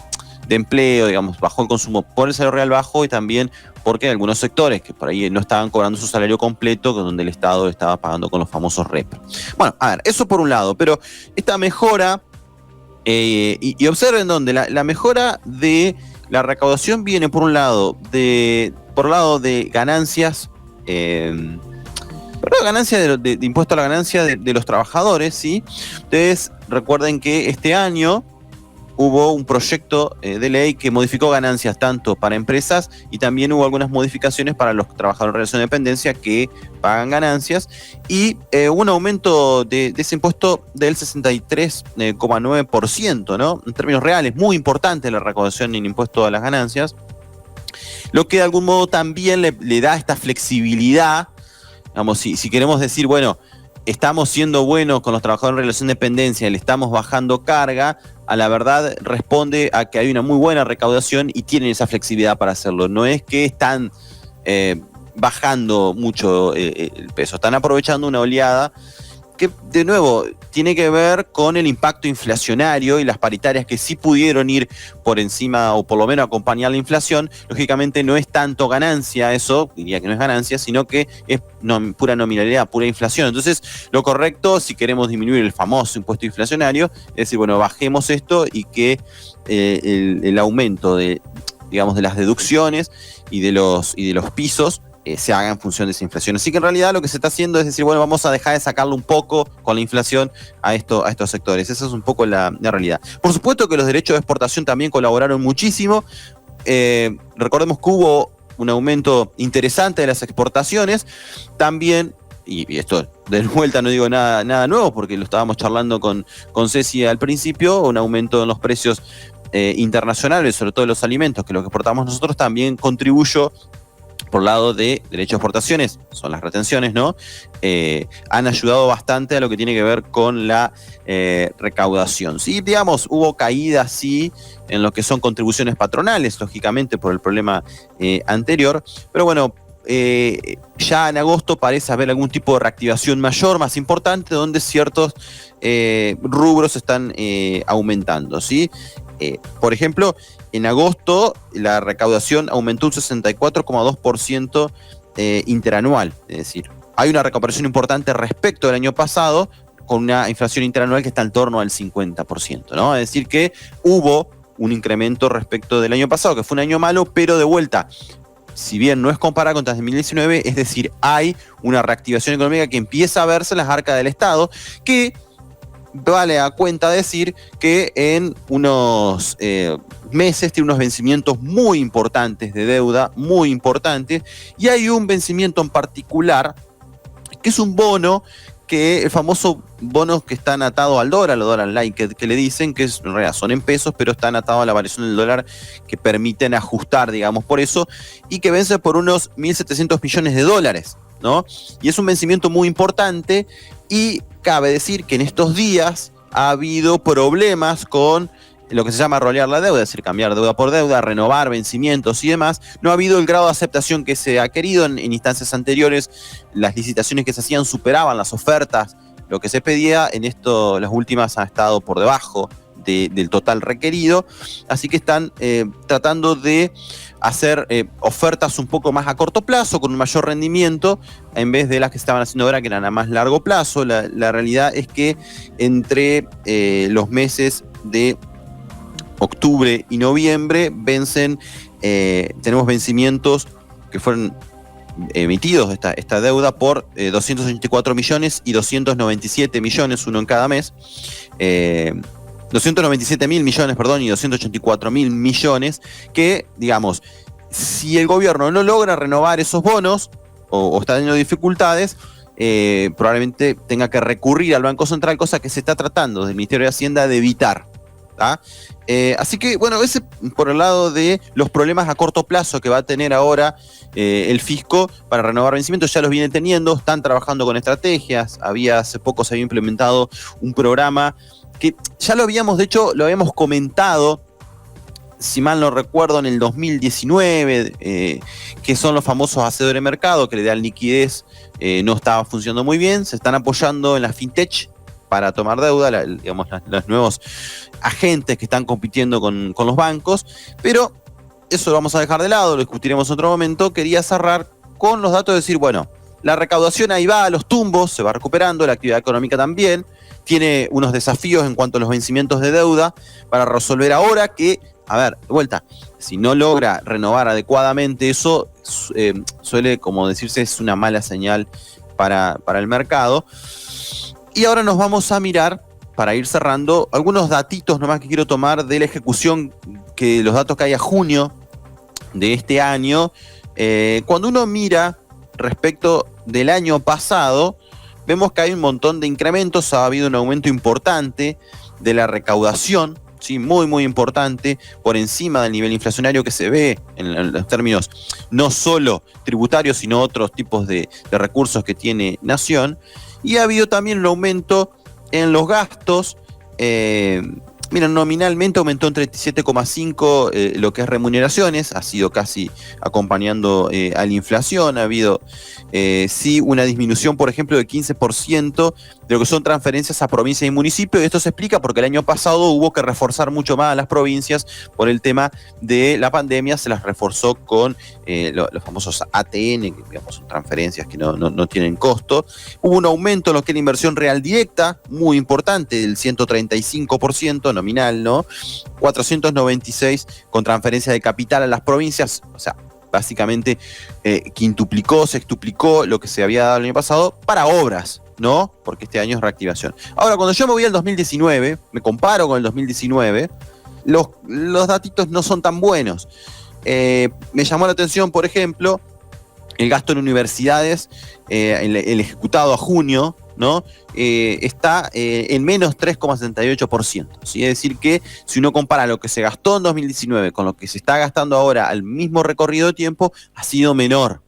empleo, digamos, bajó el consumo por el salario real bajo y también porque hay algunos sectores que por ahí no estaban cobrando su salario completo, donde el Estado estaba pagando con los famosos REP. Bueno, a ver, eso por un lado, pero esta mejora, y observen dónde, la mejora de la recaudación viene por un lado de ganancias, de impuesto a la ganancia de los trabajadores, ¿sí? Ustedes recuerden que este año hubo un proyecto de ley que modificó ganancias tanto para empresas y también hubo algunas modificaciones para los trabajadores en relación de dependencia que pagan ganancias y hubo un aumento de ese impuesto del 63,9%, ¿no? En términos reales, muy importante la recaudación en impuesto a las ganancias, lo que de algún modo también le da esta flexibilidad, digamos, si queremos decir, bueno, estamos siendo buenos con los trabajadores en relación de dependencia, le estamos bajando carga, a la verdad responde a que hay una muy buena recaudación y tienen esa flexibilidad para hacerlo. No es que están bajando mucho el peso, están aprovechando una oleada que, de nuevo, tiene que ver con el impacto inflacionario y las paritarias que sí pudieron ir por encima o por lo menos acompañar la inflación. Lógicamente no es tanto ganancia eso, diría que no es ganancia, sino que es pura nominalidad, pura inflación. Entonces, lo correcto, si queremos disminuir el famoso impuesto inflacionario, es decir, bueno, bajemos esto y que el aumento de las deducciones y de los pisos se haga en función de esa inflación. Así que en realidad lo que se está haciendo es decir, bueno, vamos a dejar de sacarle un poco con la inflación a estos sectores. Esa es un poco la realidad. Por supuesto que los derechos de exportación también colaboraron muchísimo. Recordemos que hubo un aumento interesante de las exportaciones. También, y esto de vuelta no digo nada nuevo porque lo estábamos charlando con Ceci al principio, un aumento en los precios internacionales, sobre todo de los alimentos, que lo que exportamos nosotros también contribuyó. Por lado de derecho de exportaciones, son las retenciones, ¿no? Han ayudado bastante a lo que tiene que ver con la recaudación. Sí, digamos, hubo caídas, sí, en lo que son contribuciones patronales, lógicamente, por el problema anterior. Pero bueno, ya en agosto parece haber algún tipo de reactivación mayor, más importante, donde ciertos rubros están aumentando, ¿sí? Por ejemplo, en agosto la recaudación aumentó un 64,2% interanual. Es decir, hay una recuperación importante respecto del año pasado, con una inflación interanual que está en torno al 50%, ¿no? Es decir, que hubo un incremento respecto del año pasado, que fue un año malo, pero de vuelta, si bien no es comparado con 2019, es decir, hay una reactivación económica que empieza a verse en las arcas del Estado, que vale a cuenta decir que en unos meses tiene unos vencimientos muy importantes de deuda, muy importantes, y hay un vencimiento en particular que es un bono, que el famoso bonos que están atados al dólar, los dólar like que le dicen, que en realidad son en pesos, pero están atados a la variación del dólar, que permiten ajustar, digamos, por eso, y que vence por unos 1.700 millones de dólares, ¿no? Y es un vencimiento muy importante, y cabe decir que en estos días ha habido problemas con lo que se llama rolear la deuda, es decir, cambiar deuda por deuda, renovar vencimientos y demás. No ha habido el grado de aceptación que se ha querido en instancias anteriores. Las licitaciones que se hacían superaban las ofertas, lo que se pedía. En esto, las últimas han estado por debajo del total requerido, así que están tratando de hacer ofertas un poco más a corto plazo, con un mayor rendimiento, en vez de las que estaban haciendo ahora, que eran a más largo plazo. La realidad es que entre los meses de octubre y noviembre tenemos vencimientos que fueron emitidos esta deuda por 284 millones y 297 millones, uno en cada mes. 297.000 millones, perdón, y 284.000 millones, que, digamos, si el gobierno no logra renovar esos bonos o está teniendo dificultades, probablemente tenga que recurrir al Banco Central, cosa que se está tratando desde el Ministerio de Hacienda de evitar. Así que, bueno, ese por el lado de los problemas a corto plazo que va a tener ahora el fisco para renovar vencimientos. Ya los viene teniendo, están trabajando con estrategias. Hace poco se había implementado un programa que ya lo habíamos comentado si mal no recuerdo, en el 2019, que son los famosos hacedores de mercado, que le dan liquidez, no estaba funcionando muy bien. Se están apoyando en la fintech para tomar deuda, digamos, los nuevos agentes que están compitiendo con los bancos, pero eso lo vamos a dejar de lado, lo discutiremos en otro momento. Quería cerrar con los datos de decir, bueno, la recaudación ahí va a los tumbos, se va recuperando, la actividad económica también, tiene unos desafíos en cuanto a los vencimientos de deuda para resolver ahora que, a ver, de vuelta, si no logra renovar adecuadamente eso, suele, como decirse, es una mala señal para el mercado. Y ahora nos vamos a mirar, para ir cerrando, algunos datitos nomás que quiero tomar de la ejecución, que los datos que hay a junio de este año. Cuando uno mira respecto del año pasado, vemos que hay un montón de incrementos, ha habido un aumento importante de la recaudación, ¿sí? Muy, muy importante, por encima del nivel inflacionario que se ve en los términos no solo tributarios, sino otros tipos de recursos que tiene Nación. Y ha habido también un aumento en los gastos. Mira, nominalmente aumentó en 37,5 lo que es remuneraciones, ha sido casi acompañando a la inflación. Ha habido sí una disminución, por ejemplo, del 15% de lo que son transferencias a provincias y municipios. Y esto se explica porque el año pasado hubo que reforzar mucho más a las provincias por el tema de la pandemia. Se las reforzó con los famosos ATN, que digamos son transferencias que no tienen costo. Hubo un aumento en lo que es la inversión real directa, muy importante, del 135% nominal, ¿no? 496 con transferencia de capital a las provincias, o sea, básicamente quintuplicó, sextuplicó lo que se había dado el año pasado para obras, ¿no? Porque este año es reactivación. Ahora, cuando yo me voy al 2019, me comparo con el 2019, los datitos no son tan buenos. Me llamó la atención, por ejemplo, el gasto en universidades, el ejecutado a junio, ¿no? Está en menos 3,78%. ¿Sí? Es decir que si uno compara lo que se gastó en 2019 con lo que se está gastando ahora al mismo recorrido de tiempo, ha sido menor.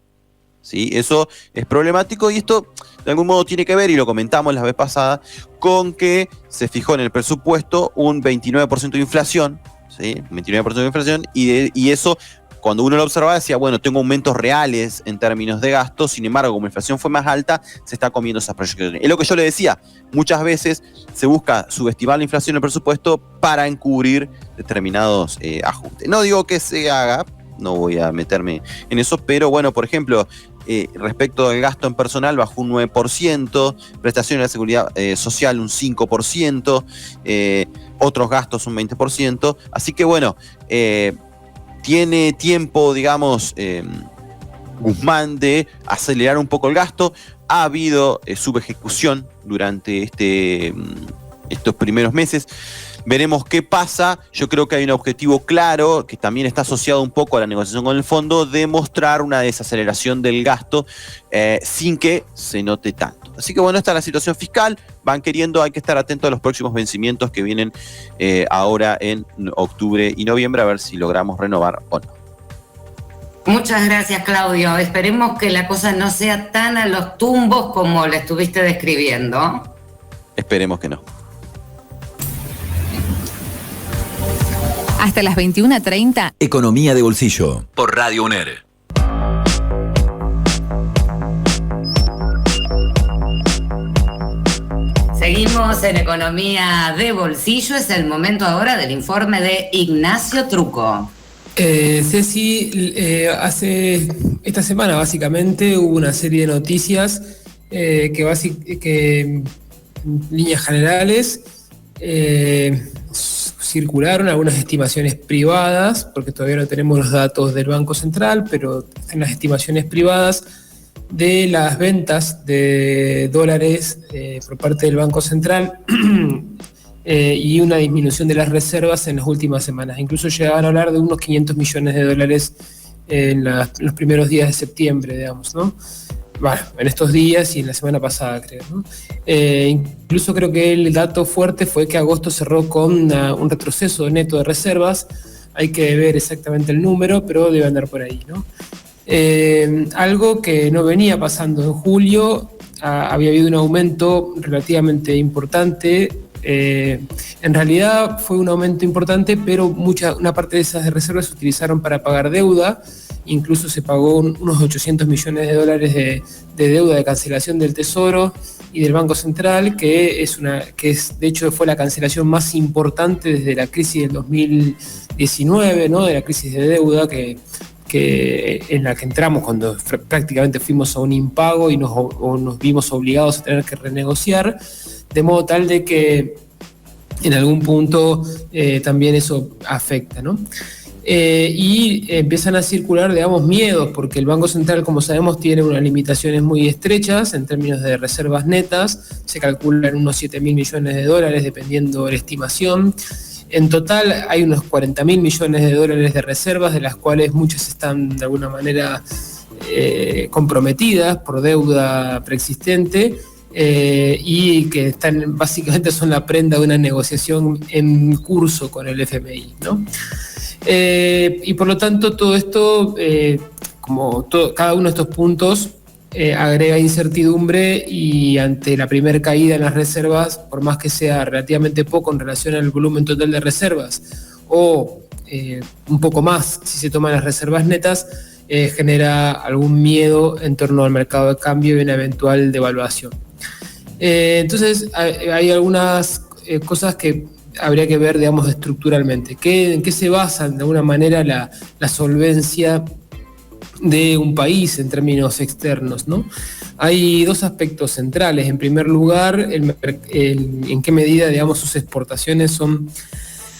¿Sí? Eso es problemático y esto de algún modo tiene que ver, y lo comentamos la vez pasada, con que se fijó en el presupuesto un 29% de inflación, ¿sí? 29% de inflación, y eso, cuando uno lo observaba, decía, bueno, tengo aumentos reales en términos de gastos. Sin embargo, como la inflación fue más alta, se está comiendo esas proyecciones. Es lo que yo le decía, muchas veces se busca subestimar la inflación en el presupuesto para encubrir determinados ajustes. No digo que se haga, no voy a meterme en eso, pero bueno, por ejemplo, respecto al gasto en personal bajó un 9%, prestaciones de la seguridad social un 5%, otros gastos un 20%, así que bueno, tiene tiempo, digamos, Guzmán, de acelerar un poco el gasto. Ha habido subejecución durante estos primeros meses. Veremos qué pasa. Yo creo que hay un objetivo claro, que también está asociado un poco a la negociación con el fondo, de mostrar una desaceleración del gasto sin que se note tanto. Así que bueno, esta es la situación fiscal. Van queriendo, hay que estar atentos a los próximos vencimientos que vienen ahora en octubre y noviembre, a ver si logramos renovar o no. Muchas gracias, Claudio. Esperemos que la cosa no sea tan a los tumbos como la estuviste describiendo. Esperemos que no. Hasta las 21:30. Economía de bolsillo. Por Radio UNER. Seguimos en Economía de Bolsillo. Es el momento ahora del informe de Ignacio Truco. Ceci, esta semana básicamente hubo una serie de noticias que en líneas generales circularon algunas estimaciones privadas, porque todavía no tenemos los datos del Banco Central, pero en las estimaciones privadas de las ventas de dólares por parte del Banco Central y una disminución de las reservas en las últimas semanas. Incluso llegaban a hablar de unos 500 millones de dólares en los primeros días de septiembre, digamos, ¿no? Bueno, en estos días y en la semana pasada, creo, ¿no? Incluso creo que el dato fuerte fue que agosto cerró con un retroceso neto de reservas. Hay que ver exactamente el número, pero debe andar por ahí, ¿no? Algo que no venía pasando en julio, había habido un aumento relativamente importante En realidad fue un aumento importante, pero una parte de esas reservas se utilizaron para pagar deuda. Incluso se pagó unos 800 millones de dólares de deuda de cancelación del Tesoro y del Banco Central, que de hecho fue la cancelación más importante desde la crisis del 2019, ¿no? De la crisis de deuda en la que entramos cuando prácticamente fuimos a un impago y nos vimos obligados a tener que renegociar, de modo tal de que en algún punto también eso afecta, ¿no? Y empiezan a circular, digamos, miedos, porque el Banco Central, como sabemos, tiene unas limitaciones muy estrechas en términos de reservas netas. Se calculan unos 7.000 millones de dólares, dependiendo de la estimación. En total hay unos 40.000 millones de dólares de reservas, de las cuales muchas están de alguna manera comprometidas por deuda preexistente. Y que básicamente son la prenda de una negociación en curso con el FMI, ¿no? Y por lo tanto todo esto, cada uno de estos puntos agrega incertidumbre, y ante la primera caída en las reservas, por más que sea relativamente poco en relación al volumen total de reservas, o un poco más si se toman las reservas netas, genera algún miedo en torno al mercado de cambio y una eventual devaluación. Entonces hay algunas cosas que habría que ver, digamos, estructuralmente. ¿En qué se basa de alguna manera la solvencia de un país en términos externos, ¿no? Hay dos aspectos centrales. En primer lugar, en qué medida, digamos, sus exportaciones son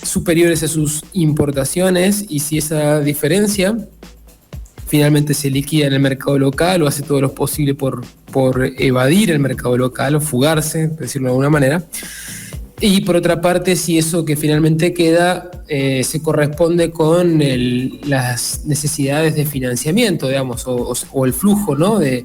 superiores a sus importaciones, y si esa diferencia finalmente se liquida en el mercado local o hace todo lo posible por evadir el mercado local o fugarse, por decirlo de alguna manera. Y por otra parte, si eso que finalmente queda se corresponde con las necesidades de financiamiento, digamos, o el flujo, ¿no? de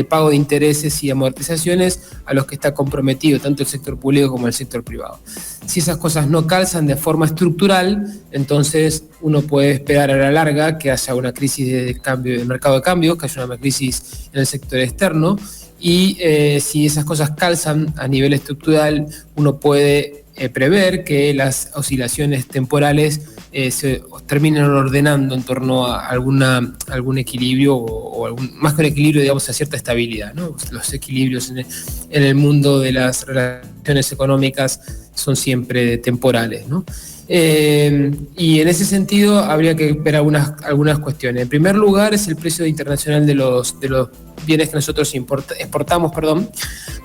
pago de intereses y amortizaciones a los que está comprometido tanto el sector público como el sector privado. Si esas cosas no calzan de forma estructural, entonces uno puede esperar a la larga que haya una crisis de cambio del mercado de cambios, que haya una crisis en el sector externo. Y si esas cosas calzan a nivel estructural, uno puede prever que las oscilaciones temporales se terminen ordenando en torno a algún equilibrio, o más que un equilibrio, digamos, a cierta estabilidad, ¿no? Los equilibrios en el mundo de las relaciones económicas son siempre temporales, ¿no? Y en ese sentido habría que ver algunas cuestiones. En primer lugar, es el precio internacional de los bienes que nosotros exportamos.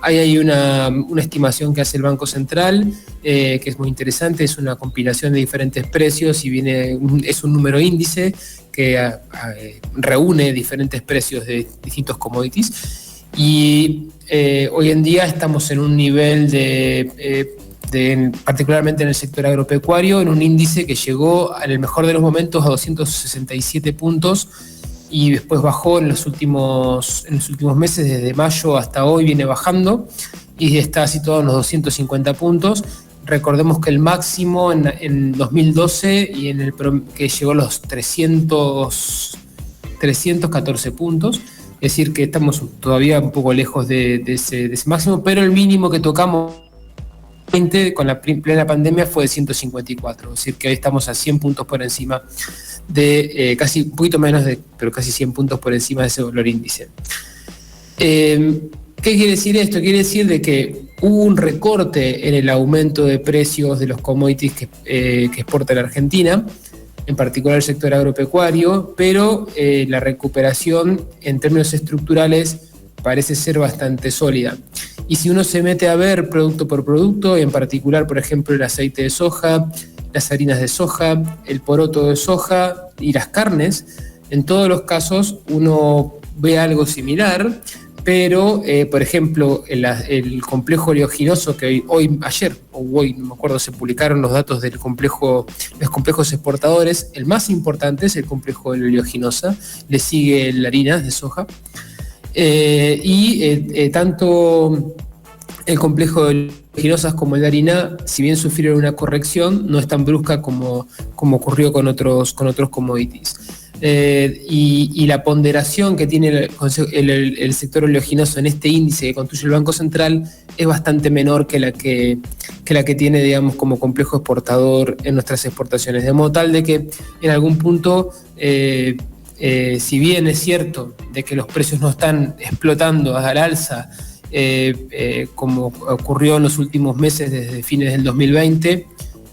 Hay ahí una estimación que hace el Banco Central, que es muy interesante. Es una compilación de diferentes precios y es un número índice que reúne diferentes precios de distintos commodities. Y hoy en día estamos en un nivel particularmente en el sector agropecuario, en un índice que llegó en el mejor de los momentos a 267 puntos y después bajó en los últimos meses, desde mayo hasta hoy viene bajando y está situado en los 250 puntos. Recordemos que el máximo en 2012 que llegó a los 314 puntos, es decir que estamos todavía un poco lejos de ese máximo, pero el mínimo que tocamos con la plena pandemia fue de 154, es decir que hoy estamos a 100 puntos por encima de casi un poquito menos pero casi 100 puntos por encima de ese valor índice. ¿Qué quiere decir esto? Quiere decir de que hubo un recorte en el aumento de precios de los commodities que exporta la Argentina, en particular el sector agropecuario, pero la recuperación en términos estructurales parece ser bastante sólida. Y si uno se mete a ver producto por producto, en particular, por ejemplo, el aceite de soja, las harinas de soja, el poroto de soja y las carnes, en todos los casos uno ve algo similar, pero, por ejemplo, el complejo oleaginoso que ayer o hoy, no me acuerdo, se publicaron los datos los complejos exportadores. El más importante es el complejo de oleaginosa, le sigue la harina de soja. Tanto el complejo de oleaginosas como el de harina, si bien sufrieron una corrección, no es tan brusca como ocurrió con otros commodities. y la ponderación que tiene el sector oleaginoso en este índice que construye el Banco Central es bastante menor que la que tiene, digamos, como complejo exportador en nuestras exportaciones. De modo tal de que en algún punto, si bien es cierto de que los precios no están explotando al alza, como ocurrió en los últimos meses desde fines del 2020,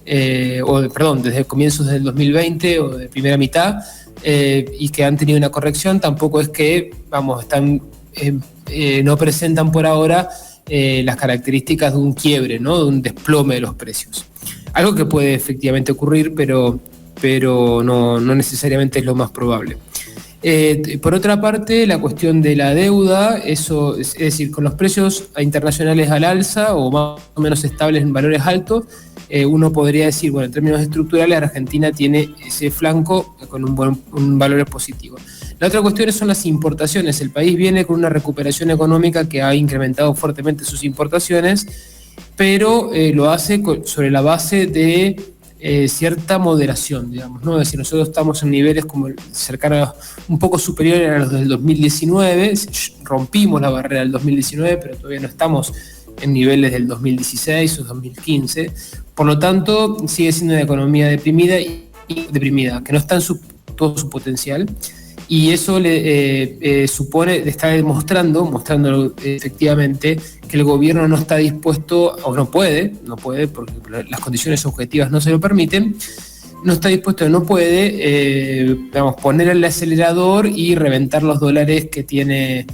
desde comienzos del 2020 o de primera mitad, y que han tenido una corrección, tampoco es que, no presentan por ahora las características de un quiebre, ¿no? De un desplome de los precios. Algo que puede efectivamente ocurrir, pero no necesariamente es lo más probable. Por otra parte, la cuestión de la deuda, eso es decir, con los precios internacionales al alza o más o menos estables en valores altos, uno podría decir, bueno, en términos estructurales, Argentina tiene ese flanco con un valor positivo. La otra cuestión son las importaciones. El país viene con una recuperación económica que ha incrementado fuertemente sus importaciones, pero lo hace sobre la base de cierta moderación, digamos, ¿no? Es decir, nosotros estamos en niveles como cercanos, un poco superiores a los del 2019, rompimos la barrera del 2019, pero todavía no estamos en niveles del 2016 o 2015, por lo tanto sigue siendo una economía deprimida, que no está en todo su potencial, y eso está mostrando efectivamente que el gobierno no está dispuesto, o no puede, porque las condiciones objetivas no se lo permiten, poner el acelerador y reventar los dólares que tiene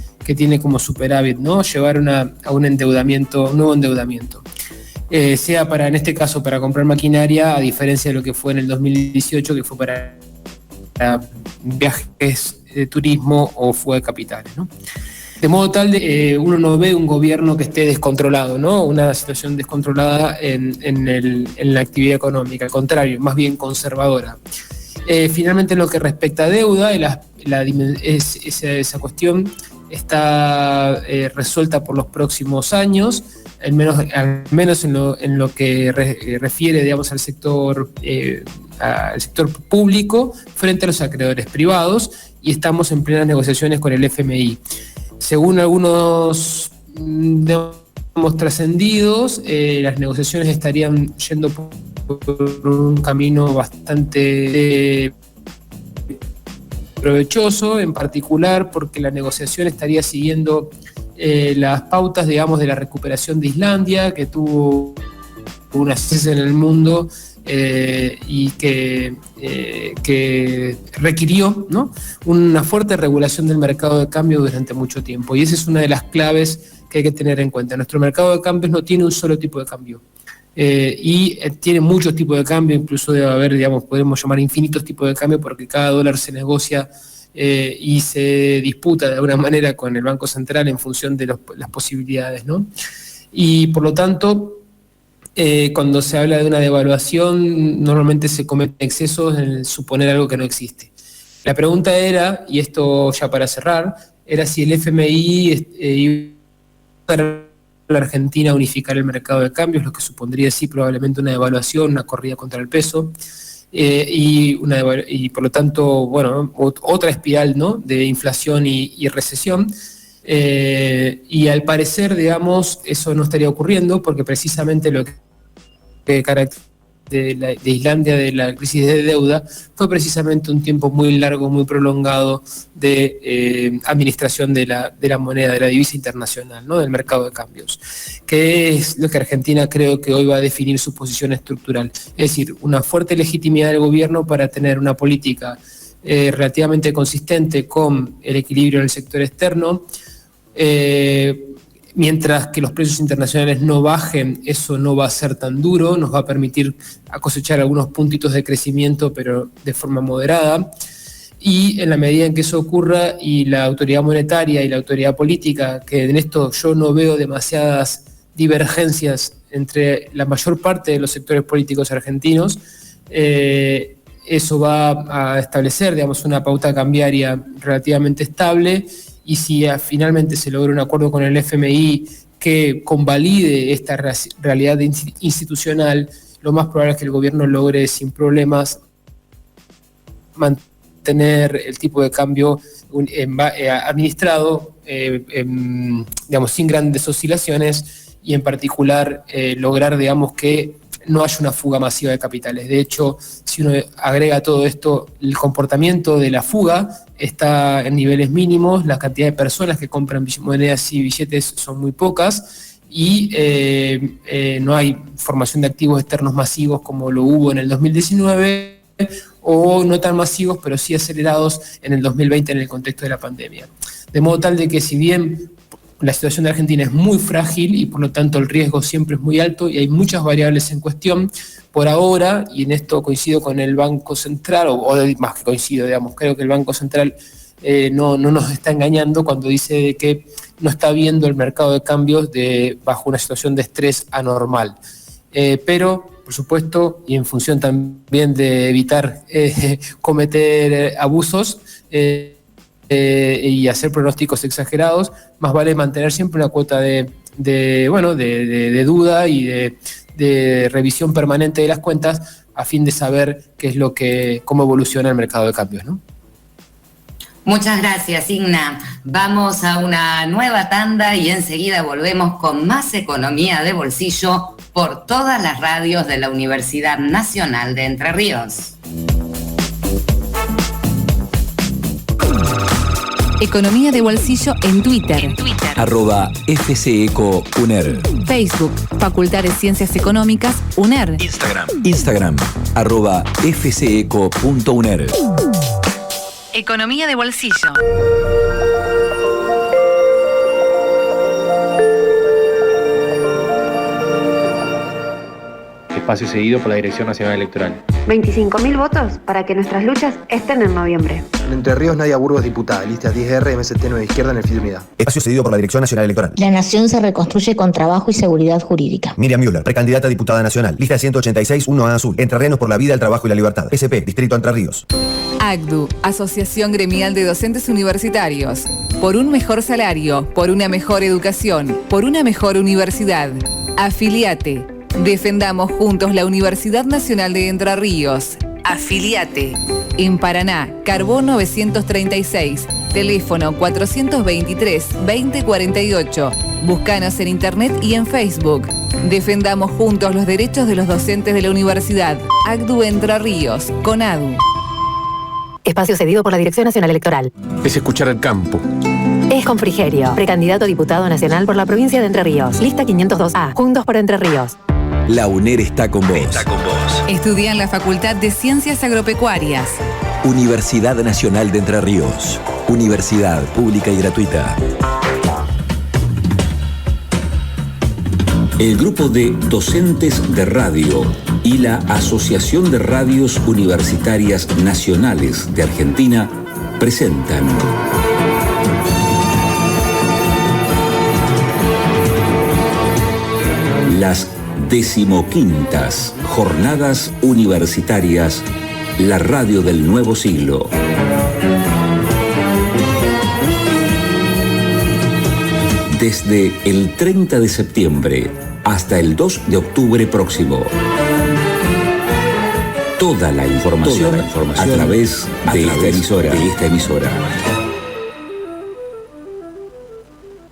como superávit, ¿no? Llevar a un nuevo endeudamiento. Sea en este caso para comprar maquinaria, a diferencia de lo que fue en el 2018, que fue para viajes de turismo o fuga de capitales, ¿no? De modo tal de uno no ve un gobierno que esté descontrolado, ¿no? Una situación descontrolada en la actividad económica, al contrario, más bien conservadora. Finalmente, en lo que respecta a deuda, esa cuestión está resuelta por los próximos años, al menos en lo que refiere, digamos, al sector público frente a los acreedores privados, y estamos en plenas negociaciones con el FMI. Según algunos trascendidos, las negociaciones estarían yendo por un camino bastante provechoso, en particular porque la negociación estaría siguiendo las pautas, digamos, de la recuperación de Islandia, que tuvo una crisis en el mundo y que requirió, ¿no?, una fuerte regulación del mercado de cambio durante mucho tiempo. Y esa es una de las claves que hay que tener en cuenta. Nuestro mercado de cambios no tiene un solo tipo de cambio. Y tiene muchos tipos de cambio, incluso debe haber, digamos, podemos llamar infinitos tipos de cambio, porque cada dólar se negocia y se disputa de alguna manera con el Banco Central en función de las posibilidades, ¿no? Y por lo tanto, cuando se habla de una devaluación, normalmente se cometen excesos en suponer algo que no existe. La pregunta era, y esto ya para cerrar, era si el FMI iba a la Argentina a unificar el mercado de cambios, lo que supondría sí probablemente una devaluación, una corrida contra el peso, y por lo tanto, bueno, otra espiral, ¿no?, de inflación y recesión. Y al parecer, digamos, eso no estaría ocurriendo, porque precisamente lo que caracteriza de Islandia, de la crisis de deuda, fue precisamente un tiempo muy largo, muy prolongado de administración de la moneda, de la divisa internacional, ¿no?, del mercado de cambios, que es lo que Argentina creo que hoy va a definir su posición estructural. Es decir, una fuerte legitimidad del gobierno para tener una política relativamente consistente con el equilibrio en el sector externo. Mientras que los precios internacionales no bajen, eso no va a ser tan duro, nos va a permitir cosechar algunos puntitos de crecimiento, pero de forma moderada. Y en la medida en que eso ocurra, y la autoridad monetaria y la autoridad política, que en esto yo no veo demasiadas divergencias entre la mayor parte de los sectores políticos argentinos, eso va a establecer, digamos, una pauta cambiaria relativamente estable. Y si finalmente se logra un acuerdo con el FMI que convalide esta realidad institucional, lo más probable es que el gobierno logre sin problemas mantener tener el tipo de cambio administrado, digamos, sin grandes oscilaciones y en particular lograr, digamos, que no haya una fuga masiva de capitales. De hecho, si uno agrega a todo esto, el comportamiento de la fuga está en niveles mínimos, la cantidad de personas que compran monedas y billetes son muy pocas y no hay formación de activos externos masivos como lo hubo en el 2019 o no tan masivos, pero sí acelerados en el 2020 en el contexto de la pandemia. De modo tal de que si bien la situación de Argentina es muy frágil y por lo tanto el riesgo siempre es muy alto y hay muchas variables en cuestión, por ahora, y en esto coincido con el Banco Central, o más que coincido, digamos, creo que el Banco Central no nos está engañando cuando dice de que no está viendo el mercado de cambios bajo una situación de estrés anormal. Pero, por supuesto, y en función también de evitar cometer abusos, y hacer pronósticos exagerados, más vale mantener siempre una cuota de duda y de revisión permanente de las cuentas a fin de saber cómo evoluciona el mercado de cambios, ¿no? Muchas gracias, Igna. Vamos a una nueva tanda y enseguida volvemos con más economía de bolsillo por todas las radios de la Universidad Nacional de Entre Ríos. Economía de bolsillo en Twitter. @FCECO-UNER. Facebook, Facultad de Ciencias Económicas, UNER. Instagram, @FCECO.UNER. Economía de bolsillo. Espacio cedido por la Dirección Nacional Electoral. 25.000 votos para que nuestras luchas estén en noviembre. En Entre Ríos, Nadia Burgos, diputada. Lista 10R, MST Nueva Izquierda en el FIT Unidad. Espacio cedido por la Dirección Nacional Electoral. La nación se reconstruye con trabajo y seguridad jurídica. Miriam Müller, precandidata a diputada nacional. Lista 186, 1A Azul. Entrerrianos por la vida, el trabajo y la libertad. SP, Distrito Entre Ríos. ACDU, Asociación Gremial de Docentes Universitarios. Por un mejor salario, por una mejor educación, por una mejor universidad. Afiliate. Defendamos juntos la Universidad Nacional de Entre Ríos. Afiliate. En Paraná, Carbón 936, teléfono 423-2048. Búscanos en internet y en Facebook. Defendamos juntos los derechos de los docentes de la universidad. ACDU Entre Ríos, CONADU. Espacio cedido por la Dirección Nacional Electoral. Es escuchar al campo. Es con Frigerio, precandidato a diputado nacional por la provincia de Entre Ríos. Lista 502A, Juntos por Entre Ríos. La UNER está con vos. Estudia en la Facultad de Ciencias Agropecuarias. Universidad Nacional de Entre Ríos. Universidad pública y gratuita. El grupo de docentes de radio y la Asociación de Radios Universitarias Nacionales de Argentina presentan las 15ª Jornadas Universitarias, la radio del nuevo siglo. Desde el 30 de septiembre hasta el 2 de octubre próximo. Toda la información a través de esta emisora.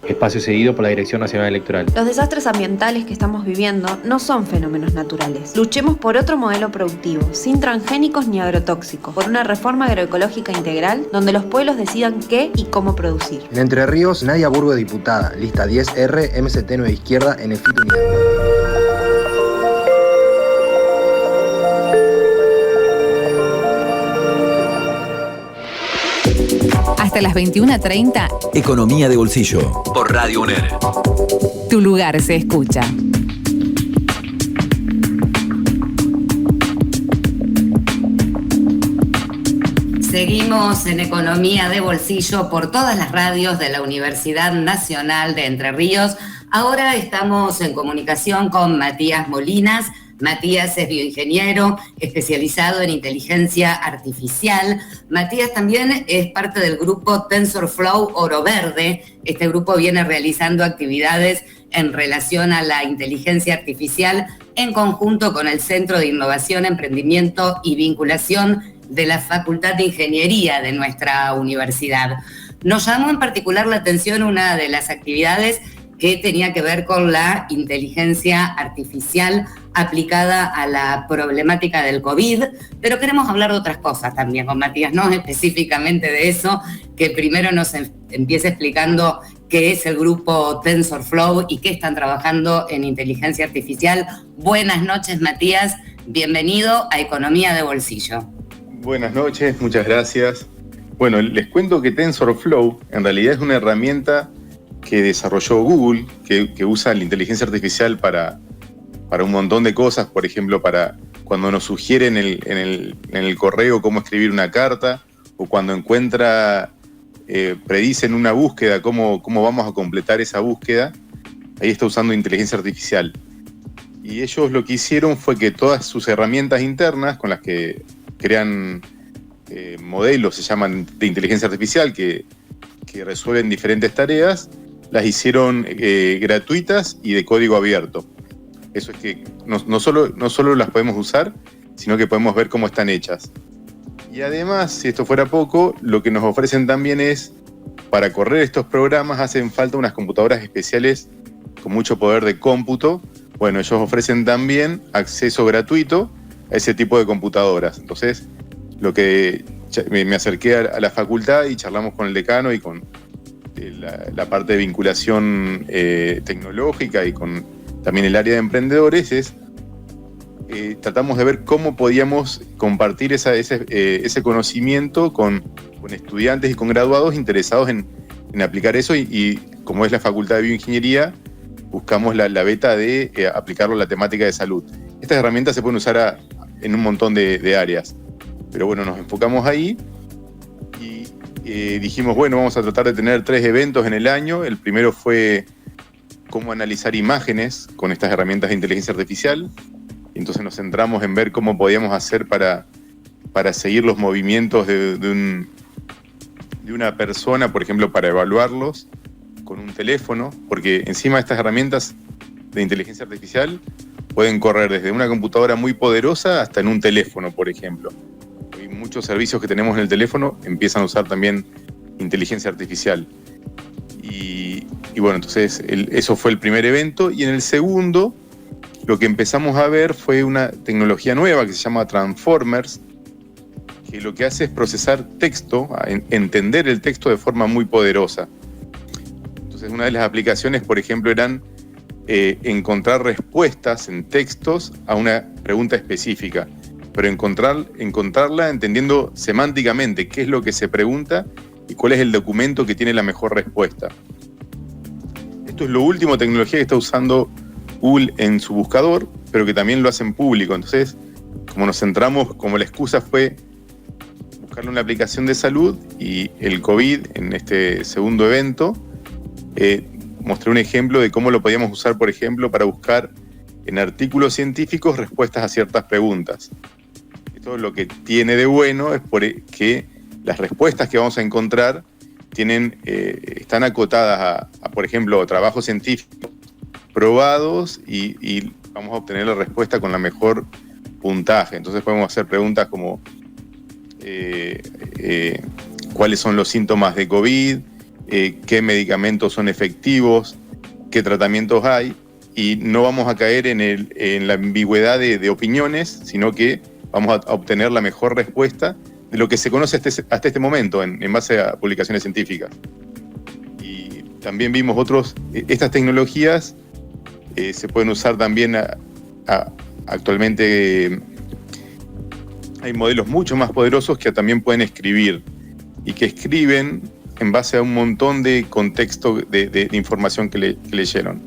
Espacio cedido por la Dirección Nacional Electoral. Los desastres ambientales que estamos viviendo no son fenómenos naturales. Luchemos por otro modelo productivo, sin transgénicos ni agrotóxicos, por una reforma agroecológica integral donde los pueblos decidan qué y cómo producir. En Entre Ríos, Nadia Burgos, diputada. Lista 10R, MST Nueva Izquierda en el FIT Unidad. Hasta las 21:30. Economía de bolsillo. Por Radio UNER. Tu lugar se escucha. Seguimos en Economía de Bolsillo por todas las radios de la Universidad Nacional de Entre Ríos. Ahora estamos en comunicación con Matías Molinas. Matías es bioingeniero especializado en inteligencia artificial. Matías también es parte del grupo TensorFlow Oro Verde. Este grupo viene realizando actividades en relación a la inteligencia artificial en conjunto con el Centro de Innovación, Emprendimiento y Vinculación de la Facultad de Ingeniería de nuestra universidad. Nos llamó en particular la atención una de las actividades que tenía que ver con la inteligencia artificial aplicada a la problemática del COVID, pero queremos hablar de otras cosas también con Matías, no específicamente de eso, que primero nos empiece explicando qué es el grupo TensorFlow y qué están trabajando en inteligencia artificial. Buenas noches, Matías, bienvenido a Economía de Bolsillo. Buenas noches, muchas gracias. Bueno, les cuento que TensorFlow en realidad es una herramienta que desarrolló Google, que usa la inteligencia artificial para un montón de cosas, por ejemplo, para cuando nos sugieren en el correo cómo escribir una carta, o cuando predicen una búsqueda, cómo vamos a completar esa búsqueda, ahí está usando inteligencia artificial. Y ellos lo que hicieron fue que todas sus herramientas internas con las que crean modelos, se llaman de inteligencia artificial, que resuelven diferentes tareas, las hicieron gratuitas y de código abierto. Eso es que no solo las podemos usar, sino que podemos ver cómo están hechas. Y además, si esto fuera poco, lo que nos ofrecen también es, para correr estos programas hacen falta unas computadoras especiales con mucho poder de cómputo. Bueno, ellos ofrecen también acceso gratuito a ese tipo de computadoras. Entonces, me acerqué a la facultad y charlamos con el decano y con la parte de vinculación tecnológica y con también el área de emprendedores, tratamos de ver cómo podíamos compartir ese conocimiento con estudiantes y con graduados interesados en aplicar eso y como es la Facultad de Bioingeniería, buscamos la beta de aplicarlo a la temática de salud. Estas herramientas se pueden usar en un montón de áreas, pero bueno, nos enfocamos ahí y dijimos, bueno, vamos a tratar de tener 3 eventos en el año. El primero fue cómo analizar imágenes con estas herramientas de inteligencia artificial. Entonces nos centramos en ver cómo podíamos hacer para seguir los movimientos de una persona, por ejemplo, para evaluarlos con un teléfono, porque encima estas herramientas de inteligencia artificial pueden correr desde una computadora muy poderosa hasta en un teléfono, por ejemplo. Y muchos servicios que tenemos en el teléfono empiezan a usar también inteligencia artificial. Y bueno, entonces eso fue el primer evento. Y en el segundo, lo que empezamos a ver fue una tecnología nueva que se llama Transformers, que lo que hace es procesar texto, entender el texto de forma muy poderosa. Entonces, una de las aplicaciones, por ejemplo, eran encontrar respuestas en textos a una pregunta específica, pero encontrarla entendiendo semánticamente qué es lo que se pregunta y cuál es el documento que tiene la mejor respuesta. Esto es lo último tecnología que está usando Google en su buscador, pero que también lo hacen público. Entonces, como nos centramos, como la excusa fue buscarle una aplicación de salud y el COVID en este segundo evento, mostré un ejemplo de cómo lo podíamos usar, por ejemplo, para buscar en artículos científicos respuestas a ciertas preguntas. Esto lo que tiene de bueno es que las respuestas que vamos a encontrar están acotadas a, por ejemplo, trabajos científicos probados y vamos a obtener la respuesta con la mejor puntaje. Entonces podemos hacer preguntas como ¿cuáles son los síntomas de COVID? ¿Qué medicamentos son efectivos? ¿Qué tratamientos hay? Y no vamos a caer en la ambigüedad de opiniones, sino que vamos a obtener la mejor respuesta de lo que se conoce hasta este momento en base a publicaciones científicas. Y también vimos estas tecnologías se pueden usar también actualmente. Hay modelos mucho más poderosos que también pueden escribir y que escriben en base a un montón de contexto de información que leyeron.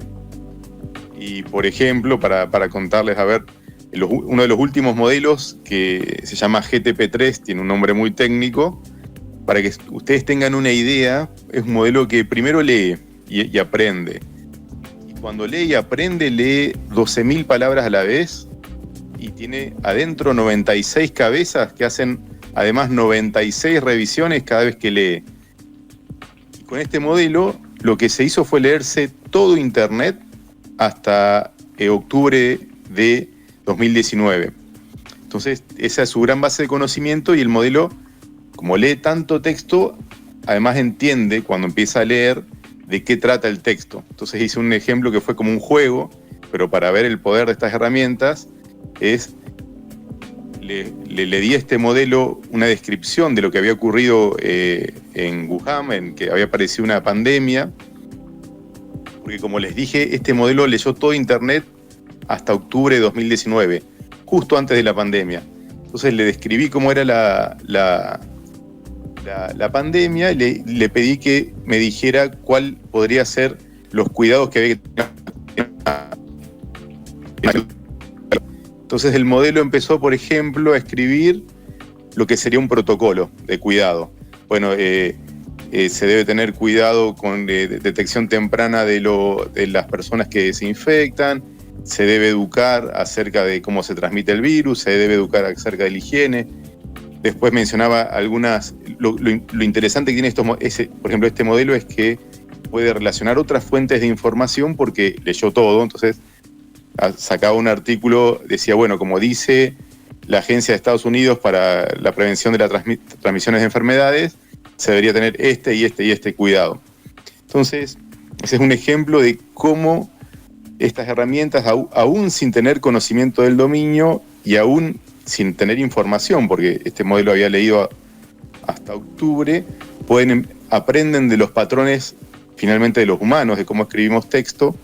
Y por ejemplo, para contarles, a ver, uno de los últimos modelos que se llama GTP3, tiene un nombre muy técnico, para que ustedes tengan una idea, es un modelo que primero lee y aprende. Y cuando lee y aprende, lee 12.000 palabras a la vez y tiene adentro 96 cabezas que hacen además 96 revisiones cada vez que lee. Y con este modelo lo que se hizo fue leerse todo Internet hasta octubre de 2019. Entonces, esa es su gran base de conocimiento y el modelo, como lee tanto texto, además entiende cuando empieza a leer de qué trata el texto. Entonces hice un ejemplo que fue como un juego, pero para ver el poder de estas herramientas le di a este modelo una descripción de lo que había ocurrido en Wuhan, en que había aparecido una pandemia, porque como les dije, este modelo leyó todo Internet hasta octubre de 2019, justo antes de la pandemia. Entonces le describí cómo era la pandemia y le pedí que me dijera cuál podría ser los cuidados que había que tener. Entonces el modelo empezó, por ejemplo, a escribir lo que sería un protocolo de cuidado. Bueno, se debe tener cuidado con detección temprana de las personas que se infectan, se debe educar acerca de cómo se transmite el virus, se debe educar acerca de la higiene. Después mencionaba algunas... Lo interesante que tiene por ejemplo, este modelo es que puede relacionar otras fuentes de información porque leyó todo. Entonces sacaba un artículo, decía, bueno, como dice la Agencia de Estados Unidos para la Prevención de las Transmisiones de Enfermedades, se debería tener este y este cuidado. Entonces, ese es un ejemplo de cómo estas herramientas, aún sin tener conocimiento del dominio y aún sin tener información, porque este modelo había leído hasta octubre, aprenden de los patrones finalmente de los humanos, de cómo escribimos texto,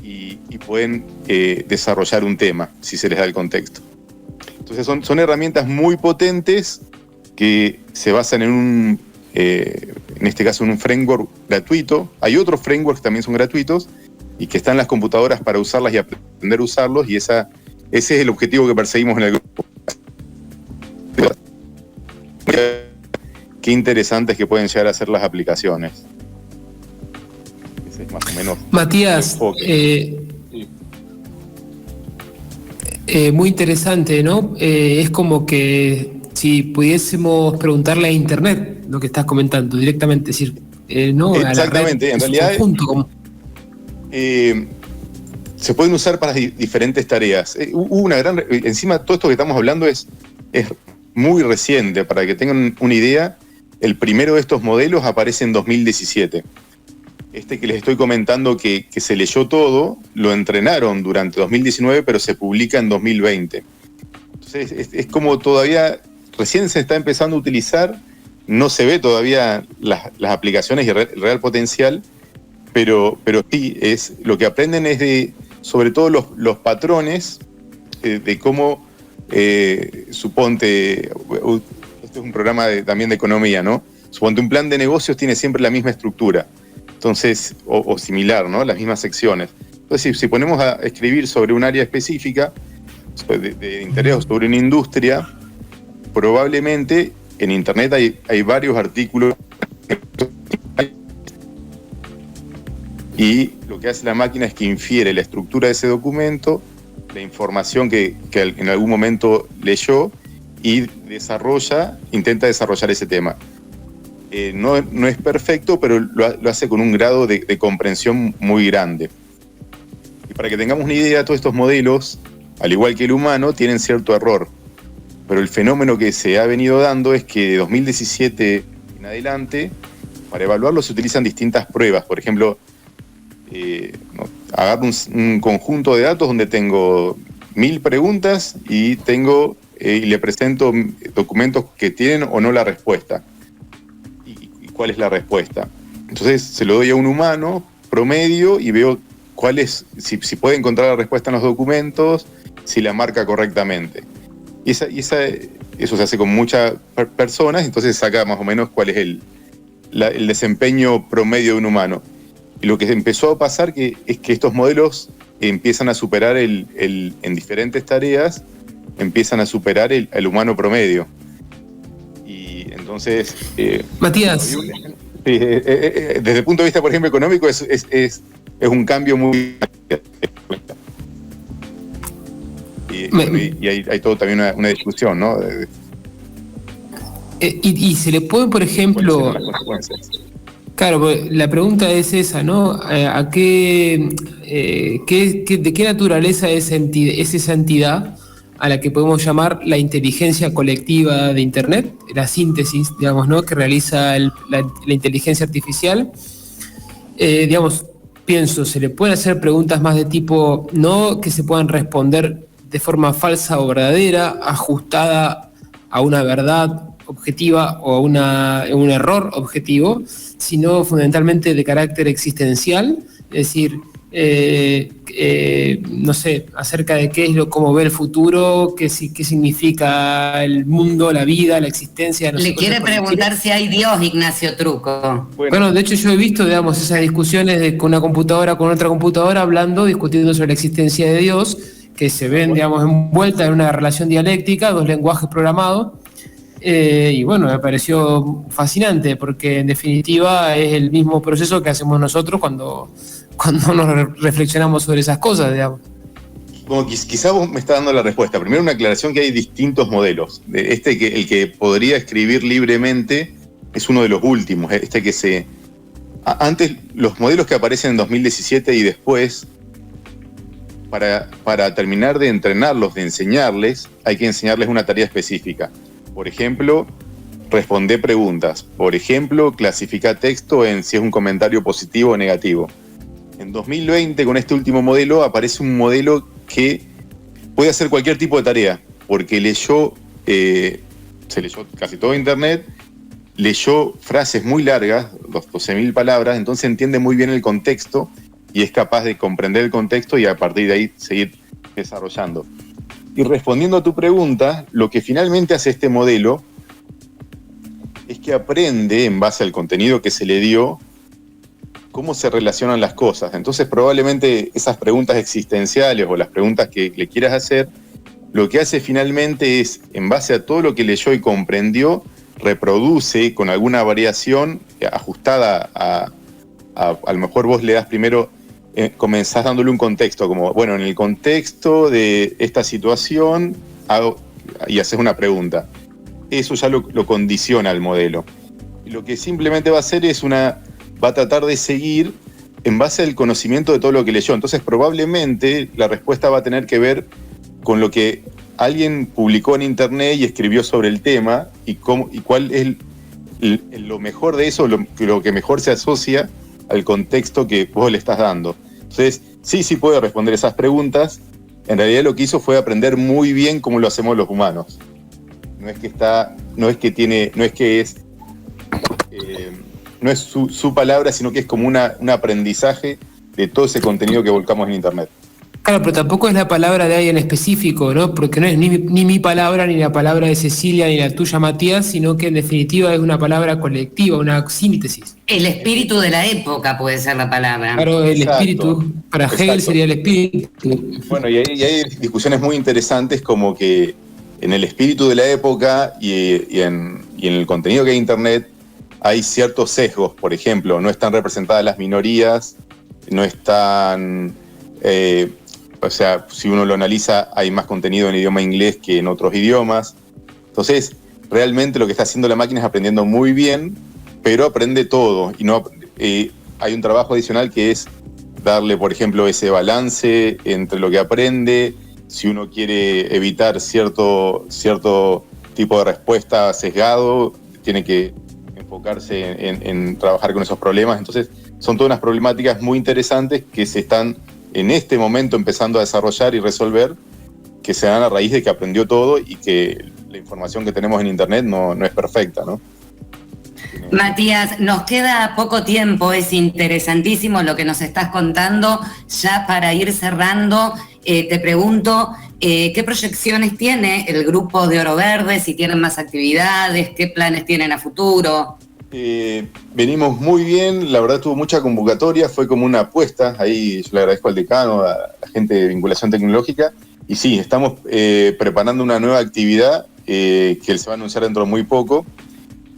y pueden desarrollar un tema, si se les da el contexto. Entonces son herramientas muy potentes que se basan en este caso en un framework gratuito. Hay otros frameworks que también son gratuitos y que están en las computadoras para usarlas y aprender a usarlos, y ese es el objetivo que perseguimos en el grupo. Qué interesantes que pueden llegar a ser las aplicaciones. Ese es más o menos Matías, muy interesante, ¿no? Es como que si pudiésemos preguntarle a Internet lo que estás comentando directamente, es decir, no exactamente, a la red, en realidad conjunto, se pueden usar para diferentes tareas. Encima todo esto que estamos hablando es muy reciente. Para que tengan una idea, el primero de estos modelos aparece en 2017. Este que les estoy comentando que se leyó todo, lo entrenaron durante 2019, pero se publica en 2020. Entonces es como todavía recién se está empezando a utilizar, no se ve todavía las aplicaciones y el real potencial, pero sí, lo que aprenden es sobre todo los patrones de cómo, suponte, este es un programa también de economía, ¿no? Suponte un plan de negocios tiene siempre la misma estructura. Entonces, o similar, ¿no? Las mismas secciones. Entonces, si ponemos a escribir sobre un área específica de interés o sobre una industria, probablemente en Internet hay varios artículos y lo que hace la máquina es que infiere la estructura de ese documento, la información que en algún momento leyó y intenta desarrollar ese tema. No es perfecto, pero lo hace con un grado de comprensión muy grande. Y para que tengamos una idea, todos estos modelos, al igual que el humano, tienen cierto error. Pero el fenómeno que se ha venido dando es que de 2017 en adelante, para evaluarlo se utilizan distintas pruebas. Por ejemplo, agarro un conjunto de datos donde tengo 1000 preguntas y le presento documentos que tienen o no la respuesta. ¿Cuál es la respuesta? Entonces se lo doy a un humano promedio y veo si puede encontrar la respuesta en los documentos, si la marca correctamente. Y eso se hace con muchas personas, entonces saca más o menos cuál es el desempeño promedio de un humano. Y lo que empezó a pasar es que estos modelos empiezan a superar en diferentes tareas, empiezan a superar el humano promedio. Entonces, Matías, desde el punto de vista, por ejemplo, económico, es un cambio muy... Y hay todo también una discusión, ¿no? Y se le puede, por ejemplo... Claro, la pregunta es esa, ¿no? ¿De qué naturaleza es esa entidad a la que podemos llamar la inteligencia colectiva de Internet, la síntesis, digamos, ¿no?, que realiza la inteligencia artificial. Pienso, se le pueden hacer preguntas más de tipo, no que se puedan responder de forma falsa o verdadera, ajustada a una verdad objetiva o a un error objetivo, sino fundamentalmente de carácter existencial, es decir, no sé, acerca de cómo ve el futuro, qué significa el mundo, la vida, la existencia. Le quiere preguntar si hay Dios, Ignacio Trucco. Bueno, de hecho yo he visto, digamos, esas discusiones con una computadora con otra computadora discutiendo sobre la existencia de Dios, que se ven, digamos, envueltas en una relación dialéctica, dos lenguajes programados. Y bueno, me pareció fascinante, porque en definitiva es el mismo proceso que hacemos nosotros cuando nos reflexionamos sobre esas cosas, digamos. Como quizá vos me estás dando la respuesta. Primero, una aclaración, que hay distintos modelos. El que podría escribir libremente es uno de los últimos. Antes, los modelos que aparecen en 2017 y después, para terminar de entrenarlos, de enseñarles, hay que enseñarles una tarea específica. Por ejemplo, responder preguntas. Por ejemplo, clasificar texto en si es un comentario positivo o negativo. En 2020, con este último modelo, aparece un modelo que puede hacer cualquier tipo de tarea, porque se leyó casi todo Internet, leyó frases muy largas, 12.000 palabras, entonces entiende muy bien el contexto y es capaz de comprender el contexto y a partir de ahí seguir desarrollando. Y respondiendo a tu pregunta, lo que finalmente hace este modelo es que aprende, en base al contenido que se le dio, cómo se relacionan las cosas. Entonces, probablemente esas preguntas existenciales o las preguntas que le quieras hacer, lo que hace finalmente es, en base a todo lo que leyó y comprendió, reproduce con alguna variación ajustada a lo mejor vos le das primero, comenzás dándole un contexto, como, bueno, en el contexto de esta situación, y haces una pregunta. Eso ya lo condiciona al modelo. Y lo que simplemente va a hacer es va a tratar de seguir en base al conocimiento de todo lo que leyó. Entonces, probablemente la respuesta va a tener que ver con lo que alguien publicó en Internet y escribió sobre el tema y cuál es lo mejor de eso, lo que mejor se asocia al contexto que vos le estás dando. Entonces, sí puede responder esas preguntas. En realidad lo que hizo fue aprender muy bien cómo lo hacemos los humanos. No es su palabra, sino que es como un aprendizaje de todo ese contenido que volcamos en Internet. Claro, pero tampoco es la palabra de alguien específico, ¿no? Porque no es ni mi palabra, ni la palabra de Cecilia, ni la tuya, Matías, sino que en definitiva es una palabra colectiva, una síntesis. El espíritu de la época puede ser la palabra. Claro, el espíritu, para Hegel sería el espíritu. Bueno, y hay discusiones muy interesantes, como que en el espíritu de la época y en el contenido que hay en Internet hay ciertos sesgos. Por ejemplo, no están representadas las minorías, no están... o sea, si uno lo analiza, hay más contenido en idioma inglés que en otros idiomas. Entonces, realmente lo que está haciendo la máquina es aprendiendo muy bien, pero aprende todo. Y hay un trabajo adicional que es darle, por ejemplo, ese balance entre lo que aprende. Si uno quiere evitar cierto tipo de respuesta sesgado, tiene que enfocarse en trabajar con esos problemas. Entonces, son todas unas problemáticas muy interesantes que se están en este momento empezando a desarrollar y resolver, que se dan a raíz de que aprendió todo y que la información que tenemos en Internet no es perfecta, ¿no? Matías, nos queda poco tiempo, es interesantísimo lo que nos estás contando. Ya para ir cerrando, te pregunto, ¿qué proyecciones tiene el grupo de Oro Verde? Si tienen más actividades, ¿qué planes tienen a futuro? Venimos muy bien, la verdad tuvo mucha convocatoria, fue como una apuesta, ahí yo le agradezco al decano, a la gente de vinculación tecnológica, y sí, estamos preparando una nueva actividad que se va a anunciar dentro de muy poco,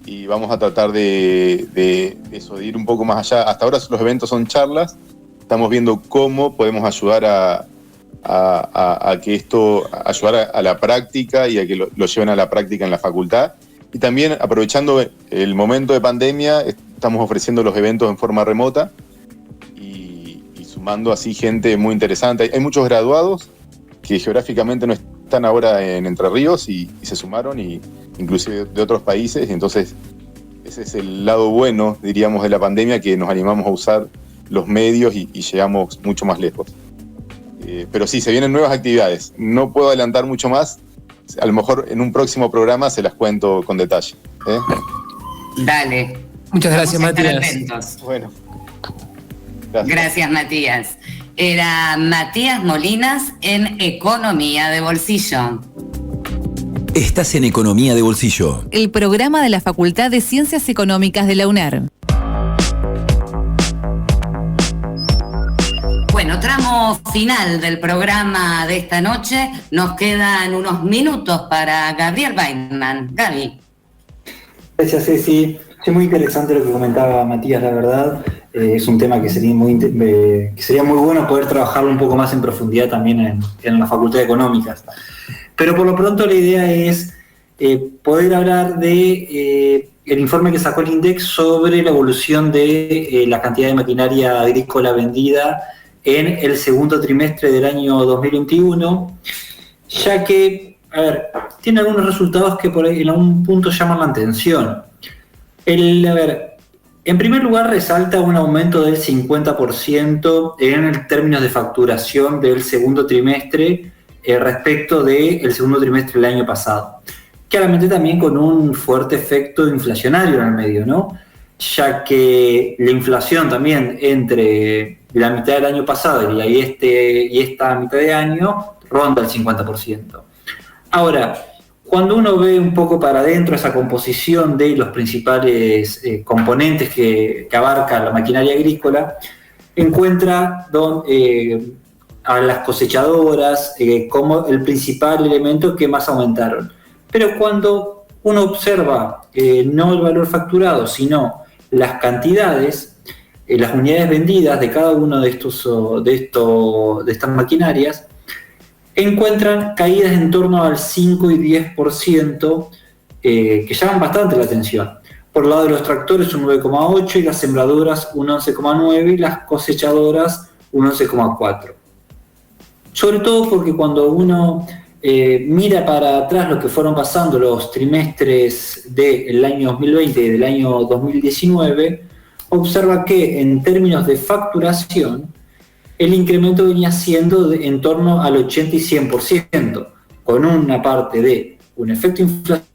y vamos a tratar de ir un poco más allá. Hasta ahora los eventos son charlas, estamos viendo cómo podemos ayudar a que esto, ayudar a la práctica y a que lo lleven a la práctica en la facultad. Y también, aprovechando el momento de pandemia, estamos ofreciendo los eventos en forma remota y sumando así gente muy interesante. Hay muchos graduados que geográficamente no están ahora en Entre Ríos y se sumaron, y inclusive de otros países. Entonces, ese es el lado bueno, diríamos, de la pandemia, que nos animamos a usar los medios y llegamos mucho más lejos. Pero sí, se vienen nuevas actividades. No puedo adelantar mucho más. A lo mejor en un próximo programa se las cuento con detalle. Dale. Muchas gracias, Vamos a estar Matías. atentos. Bueno. Gracias, Matías. Era Matías Molinas en Economía de Bolsillo. Estás en Economía de Bolsillo. El programa de la Facultad de Ciencias Económicas de la UNER. Bueno, tramo final del programa de esta noche. Nos quedan unos minutos para Gabriel Weinman. Gaby. Gracias, Ceci. Es muy interesante lo que comentaba Matías, la verdad. Es un tema que sería muy bueno poder trabajarlo un poco más en profundidad también en la Facultad de Económicas. Pero por lo pronto la idea es poder hablar de el informe que sacó el INDEC sobre la evolución de la cantidad de maquinaria agrícola vendida en el segundo trimestre del año 2021, ya que, tiene algunos resultados que por ahí en algún punto llaman la atención. En primer lugar, resalta un aumento del 50% en términos de facturación del segundo trimestre respecto del segundo trimestre del año pasado. Claramente también con un fuerte efecto inflacionario en el medio, ¿no? Ya que la inflación también entre la mitad del año pasado y esta mitad de año ronda el 50%. Ahora, cuando uno ve un poco para adentro esa composición de los principales componentes que abarca la maquinaria agrícola, encuentra a las cosechadoras como el principal elemento que más aumentaron. Pero cuando uno observa no el valor facturado, sino las cantidades, las unidades vendidas de cada uno de estas maquinarias, encuentran caídas en torno al 5 y 10% que llaman bastante la atención. Por el lado de los tractores un 9,8% y las sembradoras un 11,9% y las cosechadoras un 11,4%. Sobre todo porque cuando uno mira para atrás lo que fueron pasando los trimestres del año 2020 y del año 2019, observa que en términos de facturación, el incremento venía siendo en torno al 80 y 100%, con una parte de un efecto inflacionario,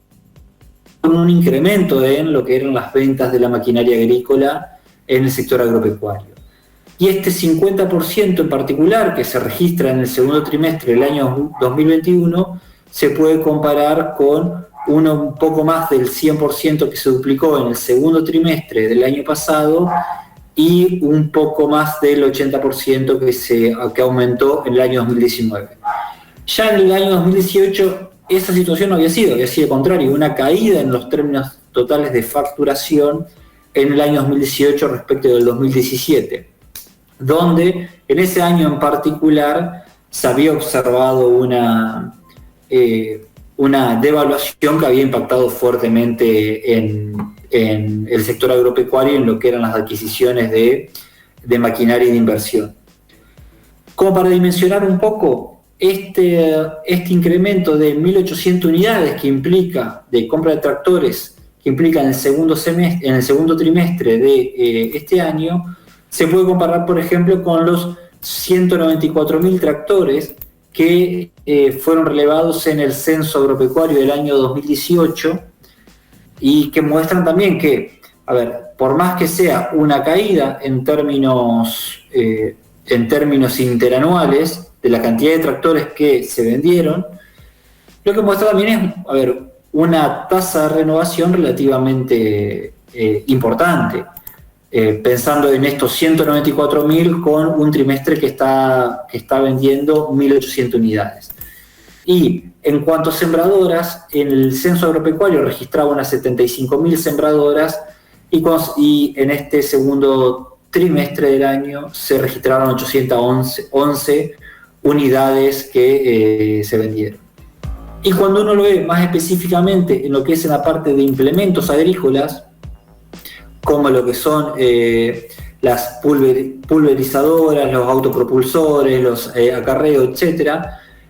con un incremento en lo que eran las ventas de la maquinaria agrícola en el sector agropecuario. Y este 50% en particular, que se registra en el segundo trimestre del año 2021, se puede comparar con un poco más del 100% que se duplicó en el segundo trimestre del año pasado y un poco más del 80% que aumentó en el año 2019. Ya en el año 2018 esa situación no había sido contrario, una caída en los términos totales de facturación en el año 2018 respecto del 2017, donde en ese año en particular se había observado una devaluación que había impactado fuertemente en el sector agropecuario, en lo que eran las adquisiciones de maquinaria y de inversión. Como para dimensionar un poco este incremento de 1.800 unidades que implica de compra de tractores, que implica en el segundo trimestre de este año, se puede comparar, por ejemplo, con los 194.000 tractores que fueron relevados en el censo agropecuario del año 2018 y que muestran también que, por más que sea una caída en términos interanuales de la cantidad de tractores que se vendieron, lo que muestra también es, una tasa de renovación relativamente importante. Pensando en estos 194.000 con un trimestre que está vendiendo 1.800 unidades. Y en cuanto a sembradoras, en el censo agropecuario registraba unas 75.000 sembradoras y en este segundo trimestre del año se registraron 811 unidades que se vendieron. Y cuando uno lo ve más específicamente en lo que es en la parte de implementos agrícolas, como lo que son las pulverizadoras, los autopropulsores, los acarreos, etc.,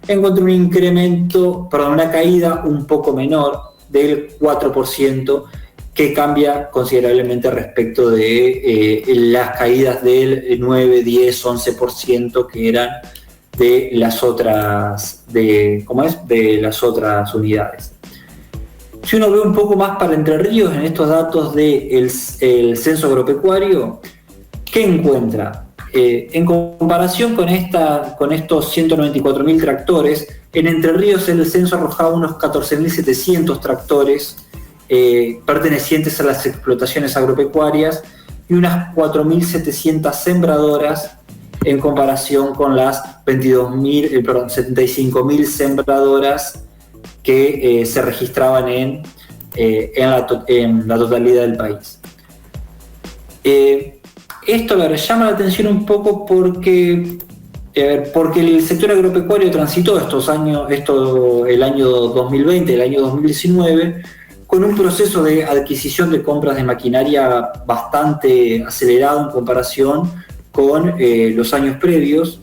encontré una caída un poco menor del 4%, que cambia considerablemente respecto de las caídas del 9, 10, 11% que eran de las otras unidades. Si uno ve un poco más para Entre Ríos en estos datos del censo agropecuario, ¿qué encuentra? En comparación con estos 194.000 tractores, en Entre Ríos el censo arrojaba unos 14.700 tractores pertenecientes a las explotaciones agropecuarias y unas 4.700 sembradoras en comparación con las 75.000 sembradoras que se registraban en la totalidad del país. Esto le llama la atención un poco porque el sector agropecuario transitó el año 2020, el año 2019, con un proceso de adquisición de compras de maquinaria bastante acelerado en comparación con los años previos,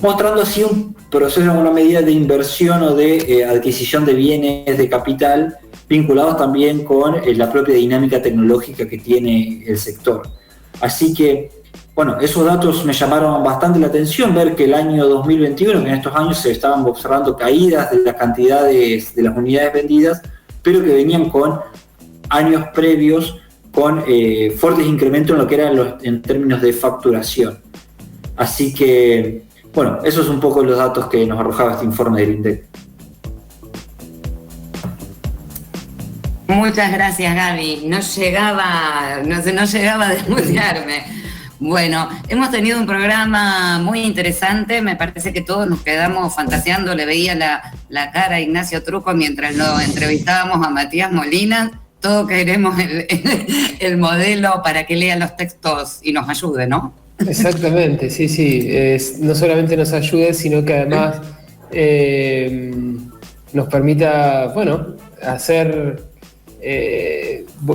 mostrando así un proceso en una medida de inversión o de adquisición de bienes de capital vinculados también con la propia dinámica tecnológica que tiene el sector. Así que, bueno, esos datos me llamaron bastante la atención, ver que el año 2021, que en estos años se estaban observando caídas de las cantidades de las unidades vendidas, pero que venían con años previos con fuertes incrementos en lo que eran en términos de facturación. Así que, bueno, esos son un poco los datos que nos arrojaba este informe del INDEC. Muchas gracias, Gaby. No llegaba a desmutearme. Bueno, hemos tenido un programa muy interesante. Me parece que todos nos quedamos fantaseando. Le veía la cara a Ignacio Truco mientras lo entrevistábamos a Matías Molina. Todos queremos el modelo para que lea los textos y nos ayude, ¿no? Exactamente, sí. No solamente nos ayude, sino que además nos permita, bueno,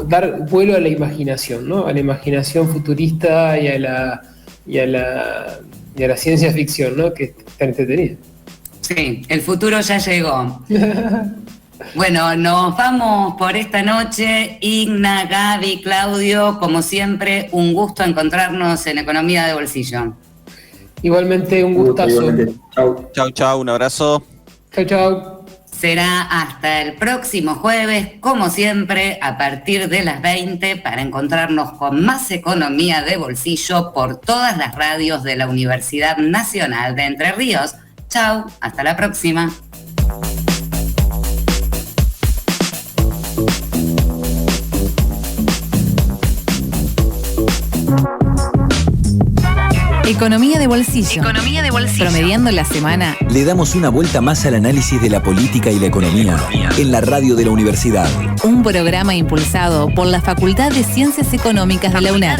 dar vuelo a la imaginación, ¿no? A la imaginación futurista y a la ciencia ficción, ¿no? Que está entretenida. Sí, el futuro ya llegó. Bueno, nos vamos por esta noche. Igna, Gaby, Claudio, como siempre, un gusto encontrarnos en Economía de Bolsillo. Igualmente, un gustazo. Chau, un abrazo. Chau. Será hasta el próximo jueves, como siempre, a partir de las 20, para encontrarnos con más Economía de Bolsillo por todas las radios de la Universidad Nacional de Entre Ríos. Chau, hasta la próxima. Economía de bolsillo. Promediando la semana. Le damos una vuelta más al análisis de la política y la economía en la radio de la universidad. Un programa impulsado por la Facultad de Ciencias Económicas de la UNAR.